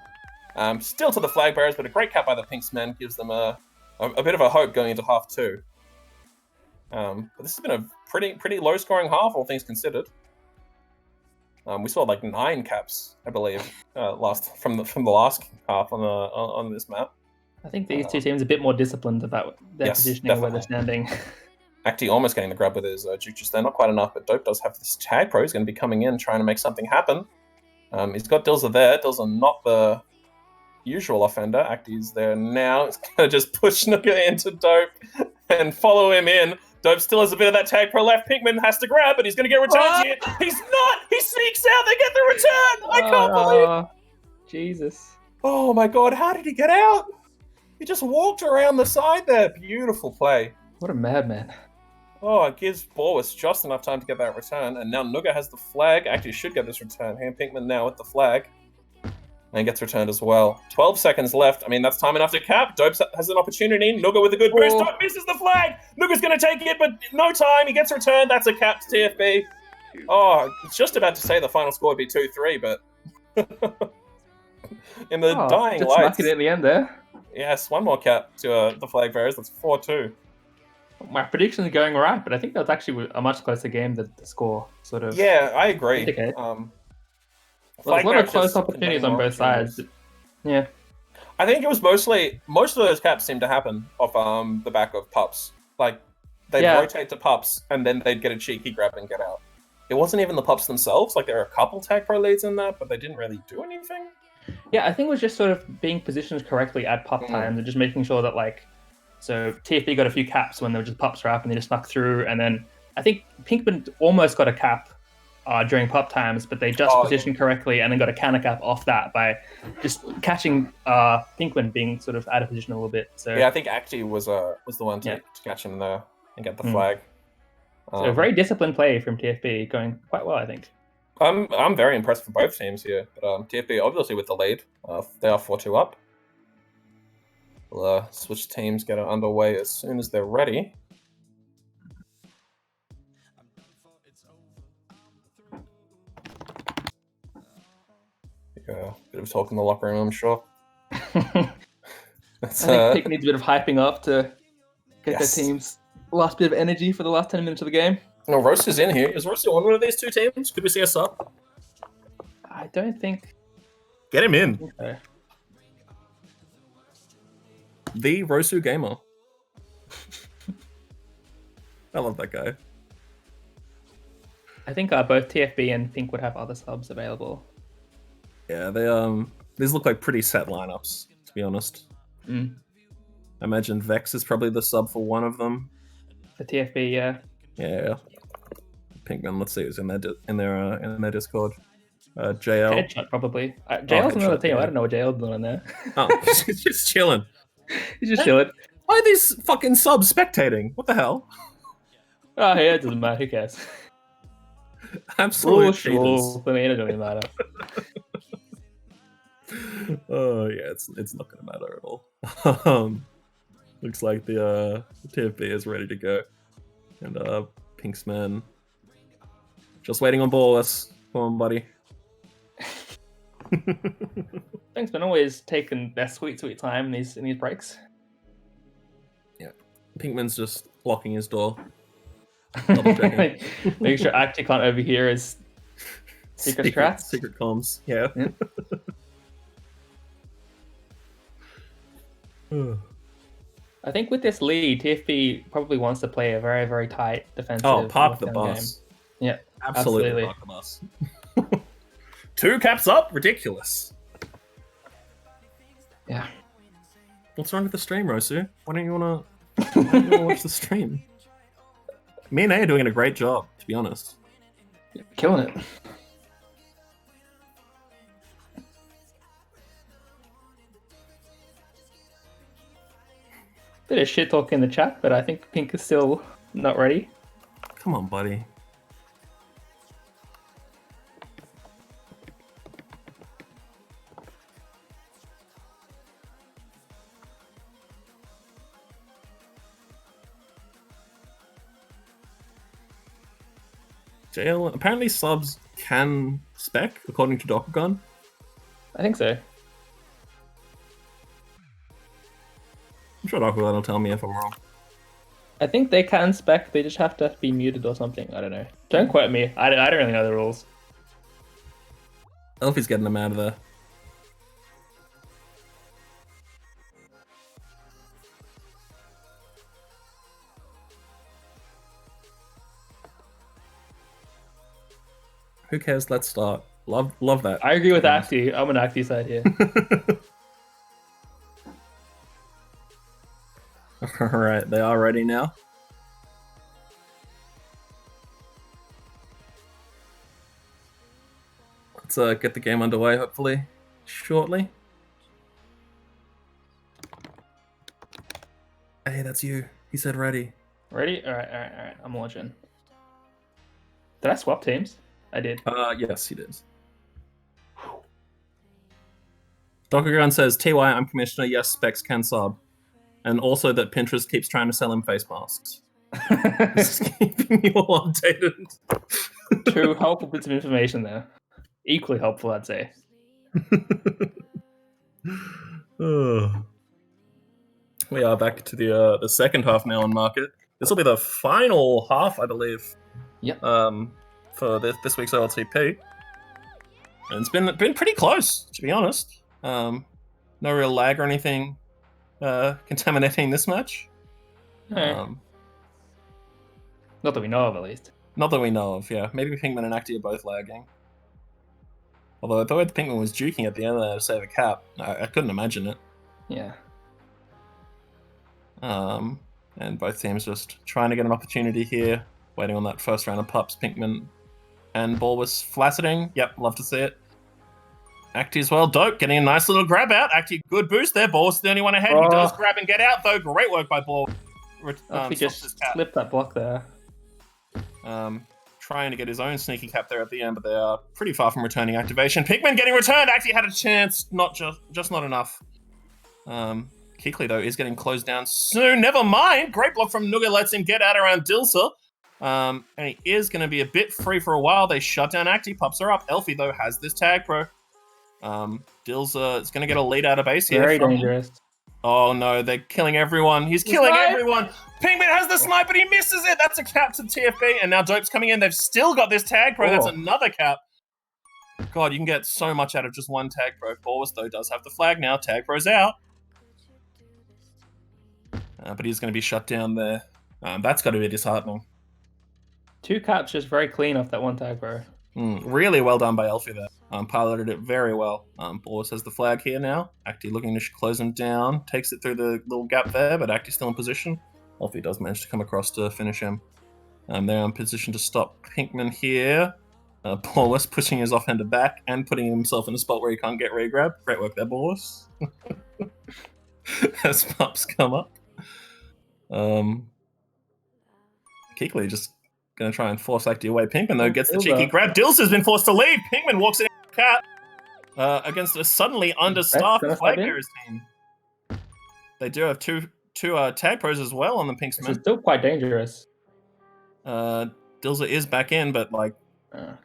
Still to the flag bearers, but a great cap by the PINKSMEN gives them a bit of a hope going into half 2. But this has been a pretty low scoring half, all things considered. We saw like 9 caps, I believe, from the last half on this map. I think these two teams are a bit more disciplined about their positioning and where they're standing. Acti almost getting the grab with his juke juice there, not quite enough, but Dope does have this tag pro. He's going to be coming in, trying to make something happen. He's got Dilza there. Dilza not the usual offender. Acti's there now. He's going to just push Nuga into Dope and follow him in. Dope still has a bit of that tag pro left. Pinkman has to grab, but he's going to get returns here. He's not! He sneaks out! They get the return! I can't believe it! Jesus. Oh my god, how did he get out? He just walked around the side there. Beautiful play. What a madman. Oh, it gives Borwis just enough time to get that return, and now Nuga has the flag. Actually should get this return here. Pinkman now with the flag. And gets returned as well. 12 seconds left. I mean, that's time enough to cap. Dope has an opportunity. Nuga with a good boost. Dope misses the flag. Nuga's going to take it, but no time. He gets returned. That's a cap to TFB. Oh, it's just about to say the final score would be 2-3, but in the dying just lights. Just it at the end there. Yes, one more cap to the flag bearers. That's 4-2. My prediction is going right, but I think that was actually a much closer game than the score sort of. Yeah, I agree. There's a lot of close opportunities on both sides. Yeah. I think it was most of those caps seemed to happen off the back of Pups. Like, they'd rotate to Pups, and then they'd get a cheeky grab and get out. It wasn't even the Pups themselves. Like, there were a couple tag pro leads in that, but they didn't really do anything. Yeah, I think it was just sort of being positioned correctly at Pup times and just making sure that, like, so TFB got a few caps when they were just Pups were up and they just snuck through, and then I think Pinkman almost got a cap during Pup times, but they just positioned correctly and then got a counter cap off that by just catching Pinkman being sort of out of position a little bit. So yeah, I think Acti was the one to catch him there and get the flag. So a very disciplined play from TFB, going quite well, I think. I'm very impressed for both teams here. But TFB obviously with the lead. They are 4-2 up. We'll switch teams, get it underway as soon as they're ready. A bit of talk in the locker room, I'm sure. I think Pick needs a bit of hyping up to get their team's last bit of energy for the last 10 minutes of the game. No, Roast is in here. Is Roast on one of these two teams? Could we see a sub? I don't think. Get him in. Okay. The Rosu Gamer. I love that guy. I think both TFB and Pink would have other subs available. Yeah, they These look like pretty set lineups, to be honest. Mm. I imagine Vex is probably the sub for one of them. For TFB, yeah. Yeah. Pinkman, let's see who's in their Discord. JL. Headshot, probably. JL's another Headshot, team. yeah. I don't know what JL's doing there. Oh, he's just chilling. He's just chilling. Why are these fucking subs spectating? What the hell? Oh, yeah, it doesn't matter. Who cares? Absolute cheaters. For me, it doesn't really matter. Oh yeah, it's not gonna matter at all. Looks like the TFB is ready to go, and PINKSMEN just waiting on Ballers. Come on, buddy. PINKSMEN always taking their sweet time in these breaks. Yeah, Pinkman's just locking his door. Make sure Acti can't overhear his secret strats. Secret comms, yeah. I think with this lead, TFB probably wants to play a very, very tight defensive. Park the bus. Game. Yeah, absolutely park the bus. 2 caps up, ridiculous. Yeah. What's wrong with the stream, Rosu? Why don't you wanna watch the stream? Me and A are doing a great job, to be honest. Yeah, killing it. Bit of shit talk in the chat, but I think Pink is still not ready. Come on, buddy. JL, apparently subs can spec, according to Dokkagon. I think so. I'm sure Dokkagon will tell me if I'm wrong. I think they can spec, they just have to be muted or something. I don't know. Don't quote me. I don't really know the rules. Elfie's getting them out of there. Who cares? Let's start. Love that. I agree with Acti. I'm an Acti side here. Alright, they are ready now. Let's get the game underway, hopefully, shortly. Hey, that's you. He said ready. Ready? Alright. I'm watching. Did I swap teams? I did. Yes, he did. Dokkagon says, TY, I'm commissioner. Yes, specs can sub. And also that Pinterest keeps trying to sell him face masks. Just keeping you all updated. 2 helpful bits of information there. Equally helpful, I'd say. We are back to the second half now on market. This will be the final half, I believe. Yep. For this week's OLTP. And it's been pretty close, to be honest. No real lag or anything contaminating this match. No. Not that we know of, at least. Not that we know of, yeah. Maybe Pinkman and Acti are both lagging. Although the way the Pinkman was juking at the end there to save a cap, I couldn't imagine it. Yeah. And both teams just trying to get an opportunity here, waiting on that first round of pups. Pinkman and Ball was flacetting. Yep, love to see it. Acti as well, dope, getting a nice little grab out. Acti, good boost there. Ball's the only one ahead. He does grab and get out, though. Great work by Ball. He just slipped that block there. Trying to get his own sneaky cap there at the end, but they are pretty far from returning activation. Pinkman getting returned. Acti had a chance, not just not enough. Keekly, though, is getting closed down soon. Never mind. Great block from Nuga, lets him get out around Dilsa. And he is going to be a bit free for a while. They shut down Acti. Pups are up. Elfie, though, has this tag pro. Dilsa is going to get a lead out of base here. Very dangerous. Oh, no. They're killing everyone. He's killing everyone. Pinkman has the snipe, but he misses it. That's a cap to TFB. And now Dope's coming in. They've still got this tag pro. That's another cap. God, you can get so much out of just one tag pro. Borwas, though, does have the flag now. Tag pro's out. But he's going to be shut down there. That's got to be disheartening. 2 caps just very clean off that one tag, bro. Really well done by Elfie there. Piloted it very well. Boris has the flag here now. Acti looking to close him down. Takes it through the little gap there, but Acti's still in position. Elfie does manage to come across to finish him. They're in position to stop Pinkman here. Boris pushing his offhander back and putting himself in a spot where he can't get re-grab. Great work there, Boris. As pups come up. Keekly just going to try and force Acti away. Pinkman, though, gets the cheeky grab. Dills has been forced to leave. Pinkman walks in cat against a suddenly understaffed flag bearers team. They do have two tag pros as well on the Pinksmen. It's still quite dangerous. Dilza is back in, but like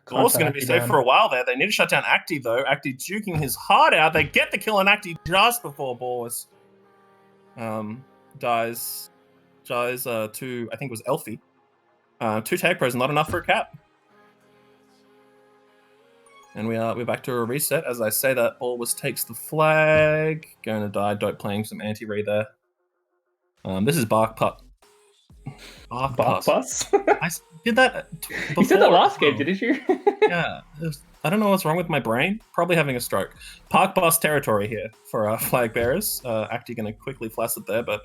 Gor's going to be safe for a while there. They need to shut down Acti, though. Acti juking his heart out. They get the kill on Acti just before Boris dies to, I think it was Elfie. 2 tag pros, not enough for a cap. And we're back to a reset. As I say that, Boris takes the flag. Going to die. Dope playing some anti-re there. This is Bark Putt. Bark Bus? I did that before. You said that last game, didn't you? Yeah. I don't know what's wrong with my brain. Probably having a stroke. Park Bus territory here for our flag bearers. Acti going to quickly flash it there, but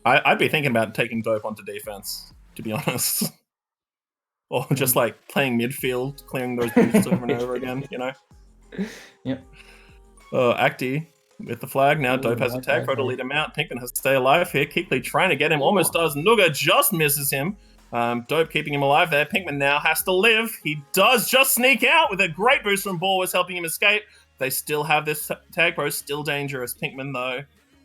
I'd be thinking about taking Dope onto defense, to be honest. Or just like playing midfield, clearing those boosts over and over again, you know? Yep. Acti with the flag. Now Dope has a tag pro to lead him out. Pinkman has to stay alive here. Keekly trying to get him. Almost does. Nuga just misses him. Dope keeping him alive there. Pinkman now has to live. He does just sneak out with a great boost from Boris helping him escape. They still have this tag pro. Still dangerous. Pinkman, though,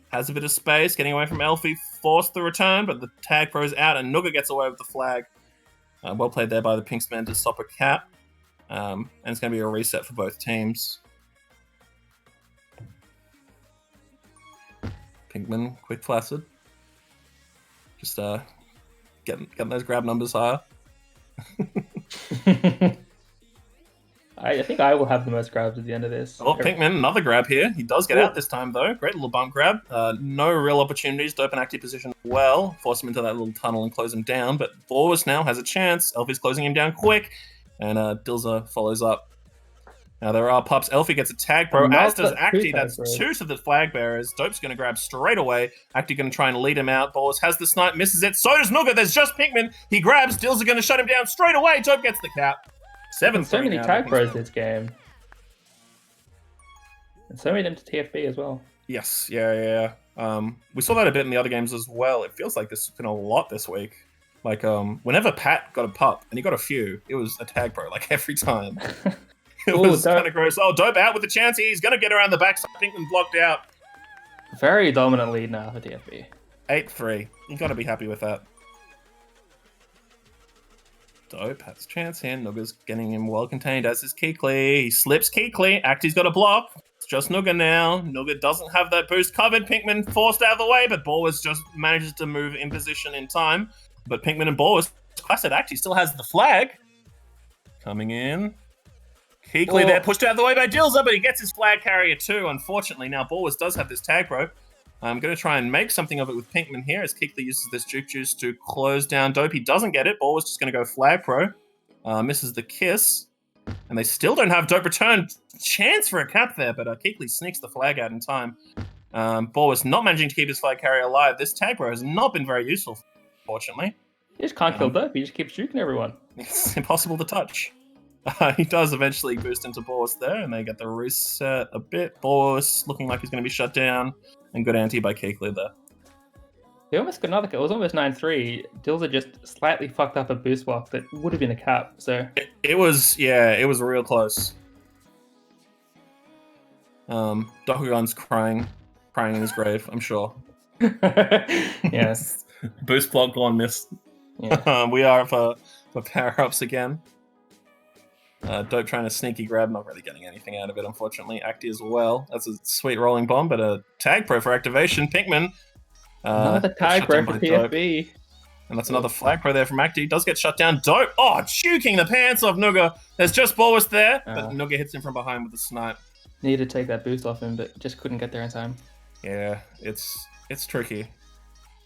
has a bit of space. Getting away from Elfie. Forced the return, but the tag pro's out and Nuga gets away with the flag. Well played there by the PINKSMEN to stop a cap. And it's going to be a reset for both teams. Pinkman, quick flaccid. Just getting those grab numbers higher. I think I will have the most grabs at the end of this. Oh, Pinkman, another grab here. He does get out this time, though. Great little bump grab. No real opportunities. Dope and active position well. Force him into that little tunnel and close him down. But Boris now has a chance. Elfie's closing him down quick. And Dilza follows up. Now there are pups. Elfie gets a tag pro, as does Acti. That's 2 to the flag bearers. Dope's going to grab straight away. Acti going to try and lead him out. Boris has the snipe, misses it. So does Nuga. There's just Pinkman. He grabs. Dilza going to shut him down straight away. Dope gets the cap. 7-3 so many tag pros this game. And so many of them to TFB as well. Yes, yeah. We saw that a bit in the other games as well. It feels like there's been a lot this week. Like, whenever Pat got a pup, and he got a few, it was a tag pro, like, every time. It was kind of gross. Oh, Dope out with a chance. He's going to get around the back, so Pinkman blocked out. Very dominant lead now for TFB. 8-3. You got to be happy with that. Dope has a chance here. Nuga's getting him well contained, as is Keekly. He slips Keekly. Acti's got a block. It's just Nuga now. Nuga doesn't have that boost covered. Pinkman forced out of the way, but Boris just manages to move in position in time. But Pinkman and Boris, classic Acti still has the flag. Coming in. Keekly there, pushed out of the way by Dilza, but he gets his flag carrier too, unfortunately. Now Boris does have this tag pro. I'm going to try and make something of it with Pinkman here as Keekly uses this juke juice to close down Dope. He doesn't get it. Boris just going to go flag pro. Misses the kiss. And they still don't have Dope return. Chance for a cap there, but Keekly sneaks the flag out in time. Boris not managing to keep his flag carrier alive. This tag pro has not been very useful, fortunately. He just can't kill Dope. He just keeps juking everyone. It's impossible to touch. He does eventually boost into Boris there, and they get the reset a bit. Boris looking like he's going to be shut down, and good anti by Keekly there. He almost got another kill. It was almost 9-3. Dilza just slightly fucked up a boost block that would have been a cap. So it was real close. Dokugan's crying in his grave, I'm sure. Yes. Boost block gone missed. Yeah. We are for power-ups again. Dope trying to sneaky grab, not really getting anything out of it, unfortunately. Acti as well. That's a sweet rolling bomb, but a tag pro for activation. Pinkman. Another tag pro for TFB. And that's another flag pro there from Acti. Does get shut down. Dope. Oh, juking the pants off Nuga. There's just Boris there, but Nuga hits him from behind with a snipe. Needed to take that boost off him, but just couldn't get there in time. Yeah, it's tricky.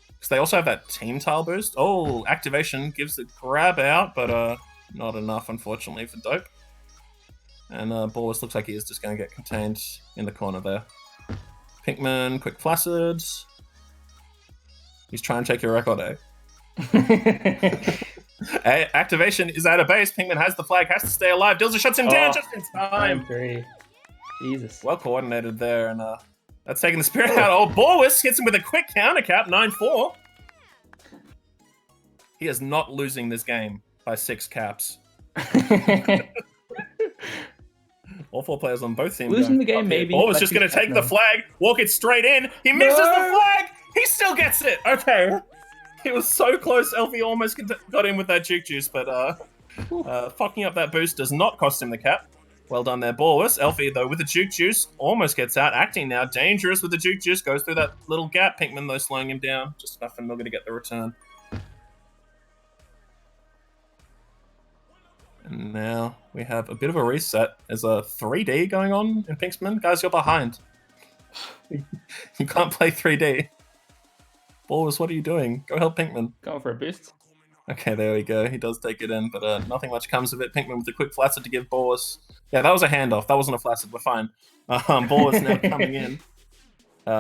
Because they also have that team tile boost. Oh, activation gives the grab out, but not enough, unfortunately, for Dope. And Ballers looks like he is just going to get contained in the corner there. Pinkman, quick flaccid. He's trying to take your record, eh? Activation is out of base. Pinkman has the flag, has to stay alive. Dilzer shuts him down just in time. 3. Jesus. Well coordinated there, and that's taking the spirit out. Oh, Borwis hits him with a quick counter cap, 9-4. He is not losing this game by 6 caps. All 4 players on both teams. Losing the game, maybe. Borwis just going to take the flag, walk it straight in. He misses the flag. He still gets it. Okay. He was so close. Elfie almost got in with that juke juice, but fucking up that boost does not cost him the cap. Well done there, Borwis. Elfie, though, with the juke juice, almost gets out. Acting now, dangerous with the juke juice. Goes through that little gap. Pinkman, though, slowing him down. Just enough for Nugget to get the return. And now we have a bit of a reset. There's a 3D going on in PINKSMEN. Guys, you're behind. You can't play 3D. Borwis, what are you doing? Go help Pinkman. Going for a boost. Okay, there we go. He does take it in, but nothing much comes of it. Pinkman with a quick flaccid to give Borwis. Yeah, that was a handoff. That wasn't a flaccid. We're fine. Borwis now coming in.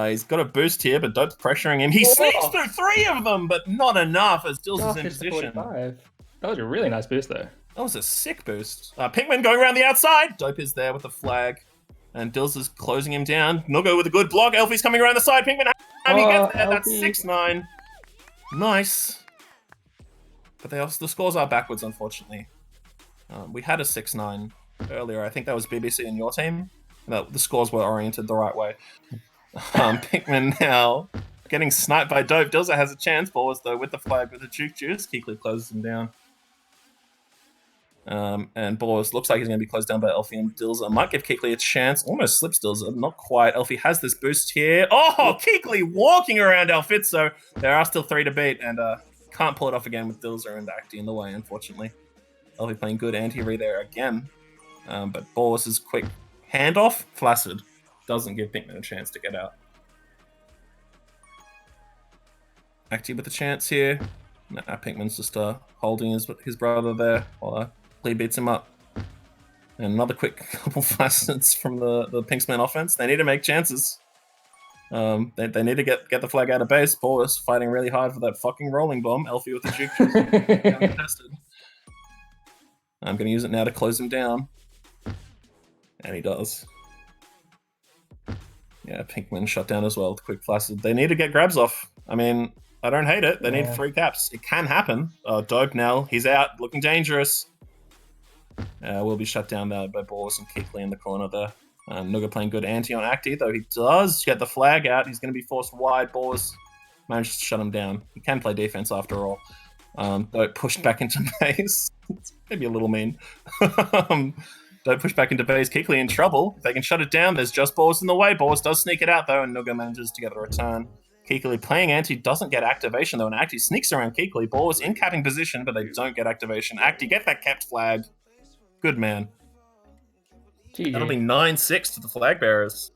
He's got a boost here, but Dope's pressuring him. He sneaks through 3 of them, but not enough as Dills is in position. 45. That was a really nice boost, though. That was a sick boost. Pinkman going around the outside. Dope is there with the flag. And Dills is closing him down. Nuggo with a good block. Elfie's coming around the side. Pinkman, he gets there. That's 6-9. Nice. But the scores are backwards, unfortunately. We had a 6-9 earlier. I think that was BBC and your team. The scores were oriented the right way. Pinkman now getting sniped by Dope. Dills has a chance. Ballers, though, with the flag with the juke juice. Keekly closes him down. And Ballers looks like he's going to be closed down by Elfie and Dilzer. Might give Keekly a chance. Almost slips Dilzer. Not quite. Elfie has this boost here. Oh, Keekly walking around Elfitzo. There are still 3 to beat, and can't pull it off again with Dilzer and Acti in the way, unfortunately. Elfie playing good anti-re there again. But Ballers' quick handoff, flaccid. Doesn't give Pinkman a chance to get out. Acti with a chance here. Nah, Pinkman's just holding his brother there while Lee beats him up. And another quick couple flacids from the PINKSMEN offense. They need to make chances. They need to get the flag out of base. Ballers fighting really hard for that fucking rolling bomb. Elfie with the juke contested. I'm going to use it now to close him down. And he does. Yeah, Pinkman shut down as well with quick flaccid. They need to get grabs off. I mean, I don't hate it. They need 3 caps. It can happen. Dope now. He's out. Looking dangerous. Will be shut down there by Ballers and Keekly in the corner there. Nugget playing good anti on Acti, though he does get the flag out. He's going to be forced wide. Ballers managed to shut him down. He can play defense after all. Dope pushed back into base. It's maybe a little mean. Don't push back into base. Keekly in trouble. If they can shut it down, there's just Ballers in the way. Ballers does sneak it out, though, and Nugget manages to get the return. Keekly playing anti doesn't get activation, though, and Acti sneaks around Keekly. Ballers in capping position, but they don't get activation. Acti, get that capped flag. Good man. GG. That'll be 9-6 to the flag bearers.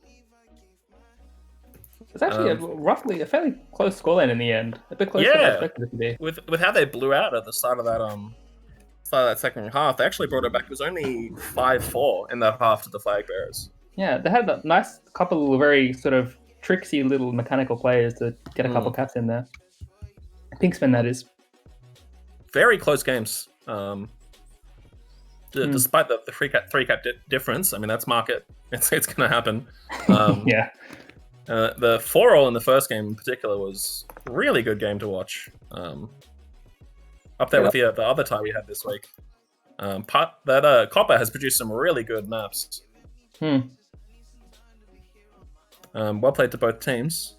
It's actually a fairly close scoreline in the end. A bit closer than I expected it to be. With how they blew out at the start of that second half, they actually brought it back. It was only 5-4 in that half to the flag bearers. Yeah, they had a nice couple of very sort of tricksy little mechanical players to get a couple caps in there. PINKSMEN, that is. Very close games. Despite the three cap difference, I mean, that's market. It's going to happen. Yeah. The 4-all in the first game in particular was a really good game to watch. Up there with the other tie we had this week. Copper has produced some really good maps. Well played to both teams.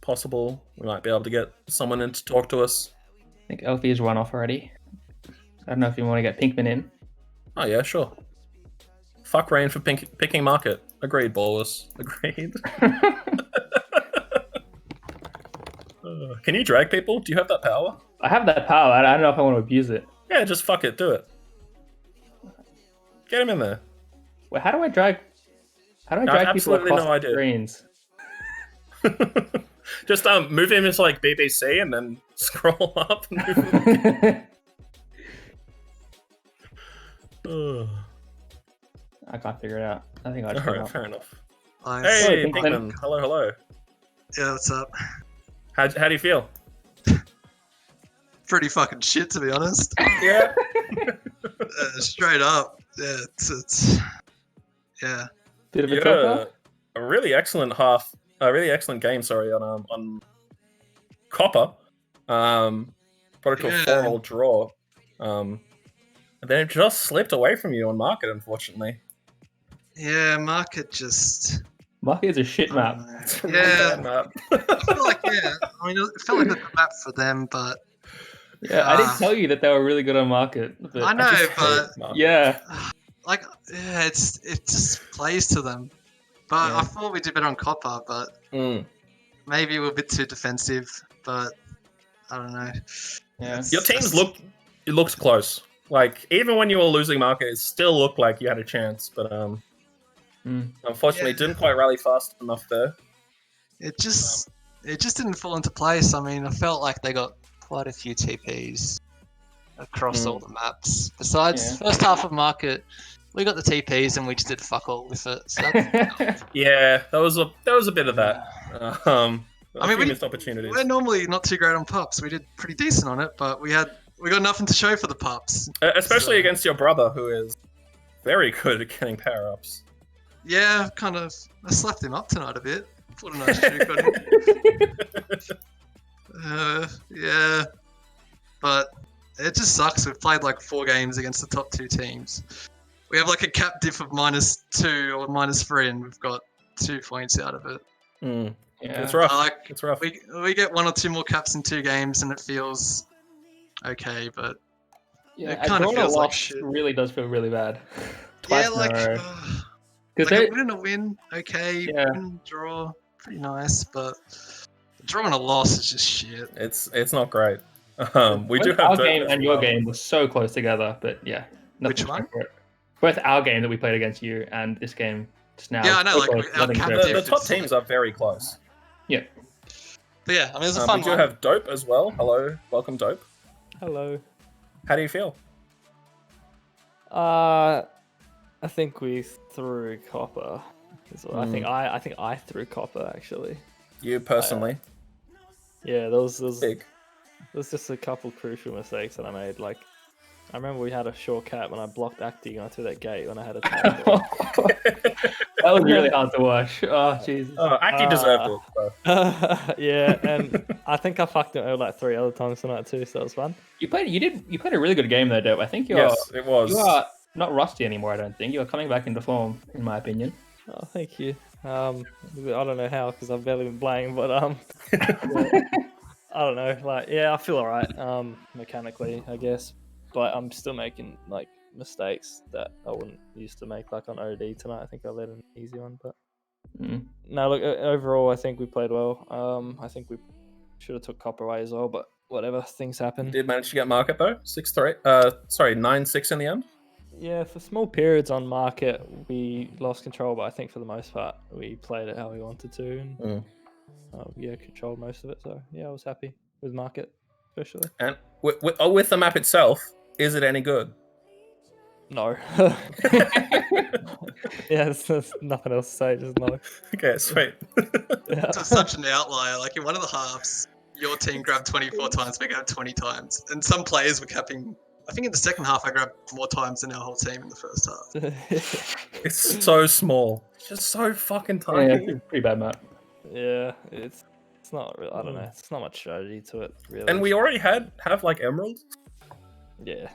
Possible we might be able to get someone in to talk to us. I think Elfie is run off already. I don't know if you want to get Pinkman in. Oh yeah, sure. Fuck Rain for picking market. Agreed, Ballers. Agreed. Can you drag people? Do you have that power? I have that power. I don't know if I want to abuse it. Yeah, just fuck it. Do it. Get him in there. Wait, how do I drag people absolutely across no idea. screens? Just move him into like BBC and then scroll up and move him. I can't figure it out. I think I just Alright, fair enough. Nice. Hey, Pinkman. Pinkman. Hello, hello. Yeah, what's up? How do you feel? Pretty fucking shit, to be honest. Yeah. Straight up. Yeah, it's yeah. Bit of a You had chopper. a really excellent game. Sorry, on Copper. Brought it to a Yeah. 4-all draw. And then it just slipped away from you on Market, unfortunately. Yeah, market just. Market is a shit map. It's a Yeah. really bad map. I feel like I mean, it felt like a good map for them, but Yeah, I did tell you that they were really good on Market. But I know, just but hate Market. yeah, like, yeah, it just plays to them. But Yeah. I thought we did better on Copper, but Mm. maybe we're a bit too defensive. But I don't know. yeah. Your teams looks close. Like, even when you were losing Market, it still looked like you had a chance. But unfortunately, Yeah. didn't quite rally fast enough there. It just didn't fall into place. I mean, I felt like they got quite a few TPs across all the maps. Besides first half of Market, we got the TPs and we just did fuck all with it. So that's, Yeah, there was a bit of that. I mean, few missed opportunities. we're normally not too great on pups. We did pretty decent on it, but we got nothing to show for the pups. Especially So- against your brother, who is very good at getting power-ups. Yeah, kind of. I slapped him up tonight a bit. Put a nice juke on him. Yeah, but it just sucks. We've played like 4 games against the top 2 teams. We have like a cap diff of -2 or -3, and we've got 2 points out of it. Mm. Yeah. It's rough. Like It's rough. we get 1 or 2 more caps in 2 games, and it feels okay. But Yeah, It a kinda draw and a feels like loss shit. really does feel really bad. yeah, Twice in a like, row. like 'Cause a they- win and a win, okay. Yeah. Win, draw, pretty nice, but a draw and a loss is just shit. It's not great. We do both have our Dirk game as and your well. game were so close together, but yeah. nothing Which to show one? for it. Both our game that we played against you and this game just now. Yeah, I know, so like, close, our nothing to cap show The, for the it. top teams are very close. Yeah. But yeah, I mean, it's a fun We do one. have Dope as well. Hello, welcome, Dope. Hello. How do you feel? I think we threw Copper. I think I threw Copper actually. You personally, Yeah, there was big. just a couple crucial mistakes that I made. Like, I remember we had a short cap and I blocked Acti going through that gate when I had a tag. That was really hard to watch. Oh, Jesus. Oh, Aki deserved it. So. Yeah, and I think I fucked it over like 3 other times tonight too, so that was fun. You played a really good game though, Dope. I think Yes, it was. you are not rusty anymore, I don't think. You are coming back into form, in my opinion. Oh, thank you. I don't know how because I've barely been playing, but I don't know. Like, yeah, I feel alright. Mechanically, I guess, but I'm still making like mistakes that I wouldn't used to make. Like on OD tonight, I think I let an easy one, but no. Look, overall, I think we played well. I think we should have took Copper away as well, but whatever. Things happen. Did manage to get Market though. 6-3. Sorry, 9-6 in the end. Yeah, for small periods on Market, we lost control, but I think for the most part, we played it how we wanted to, and controlled most of it. So yeah, I was happy with Market, especially. And with the map itself, is it any good? No. Yeah, there's nothing else to say. Just no. Okay, sweet. Yeah. It's such an outlier. Like in one of the halves, your team grabbed 24 times, we grabbed 20 times, and some players were capping. I think in the second half, I grabbed more times than our whole team in the first half. It's so small. It's just so fucking Yeah, tiny. it's a pretty bad map. Yeah, it's not real. I don't know. It's not much strategy to it, really. And we already have like Emerald. Yeah.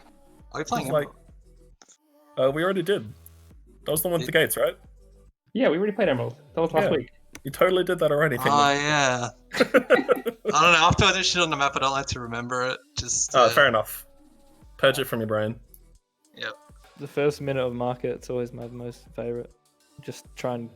Are we playing? It's like, we already did. That was the one with the gates, right? Yeah, we already played Emerald. That was last Yeah. week. You totally did that already. Oh yeah. I don't know. After I do shit on the map, I don't like to remember it. Just. Fair enough. Purge it from your brain. Yep. The first minute of Market, it's always my most favorite. Just try and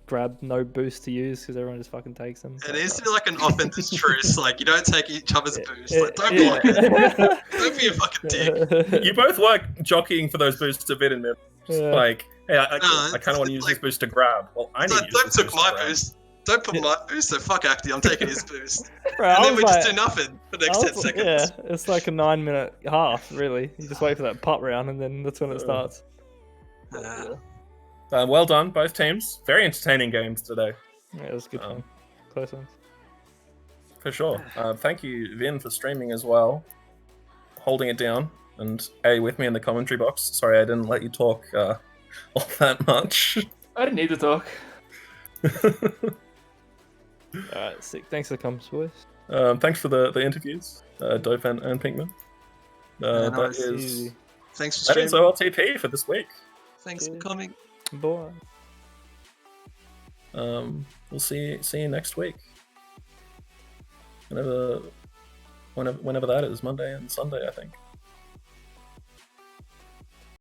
grab no boost to use because everyone just fucking takes them. It needs to be like an offensive truce. Like you don't take each other's boost. Like, don't Yeah. block it. Don't be a fucking dick. You both were jockeying for those boosts a bit in mid. Yeah. Like, hey, I No, kind of want to use like- this boost to grab. Well, I need So to use don't this took boost my to grab. boost. Don't put my boost. So fuck Acti. I'm taking his boost. Bro, And I then was we like- just do nothing for the next I 10 was- seconds. Yeah, it's like a 9-minute half, really. You just wait for that putt round and then that's when it starts. Yeah. Well done, both teams. Very entertaining games today, Yeah, it was a good fun. Close ones. for sure. Thank you, Vin, for streaming as well, holding it down, and with me in the commentary box. Sorry, I didn't let you talk all that much. I didn't need to talk. Alright, sick. Thanks for the comments, boys. Thanks for the interviews, Dope and Pinkman. nice. Easy. Thanks for That is streaming. OLTP for this week. Thanks for Cheers. coming. Bye. We'll see you next week. Whenever that is, Monday and Sunday, I think.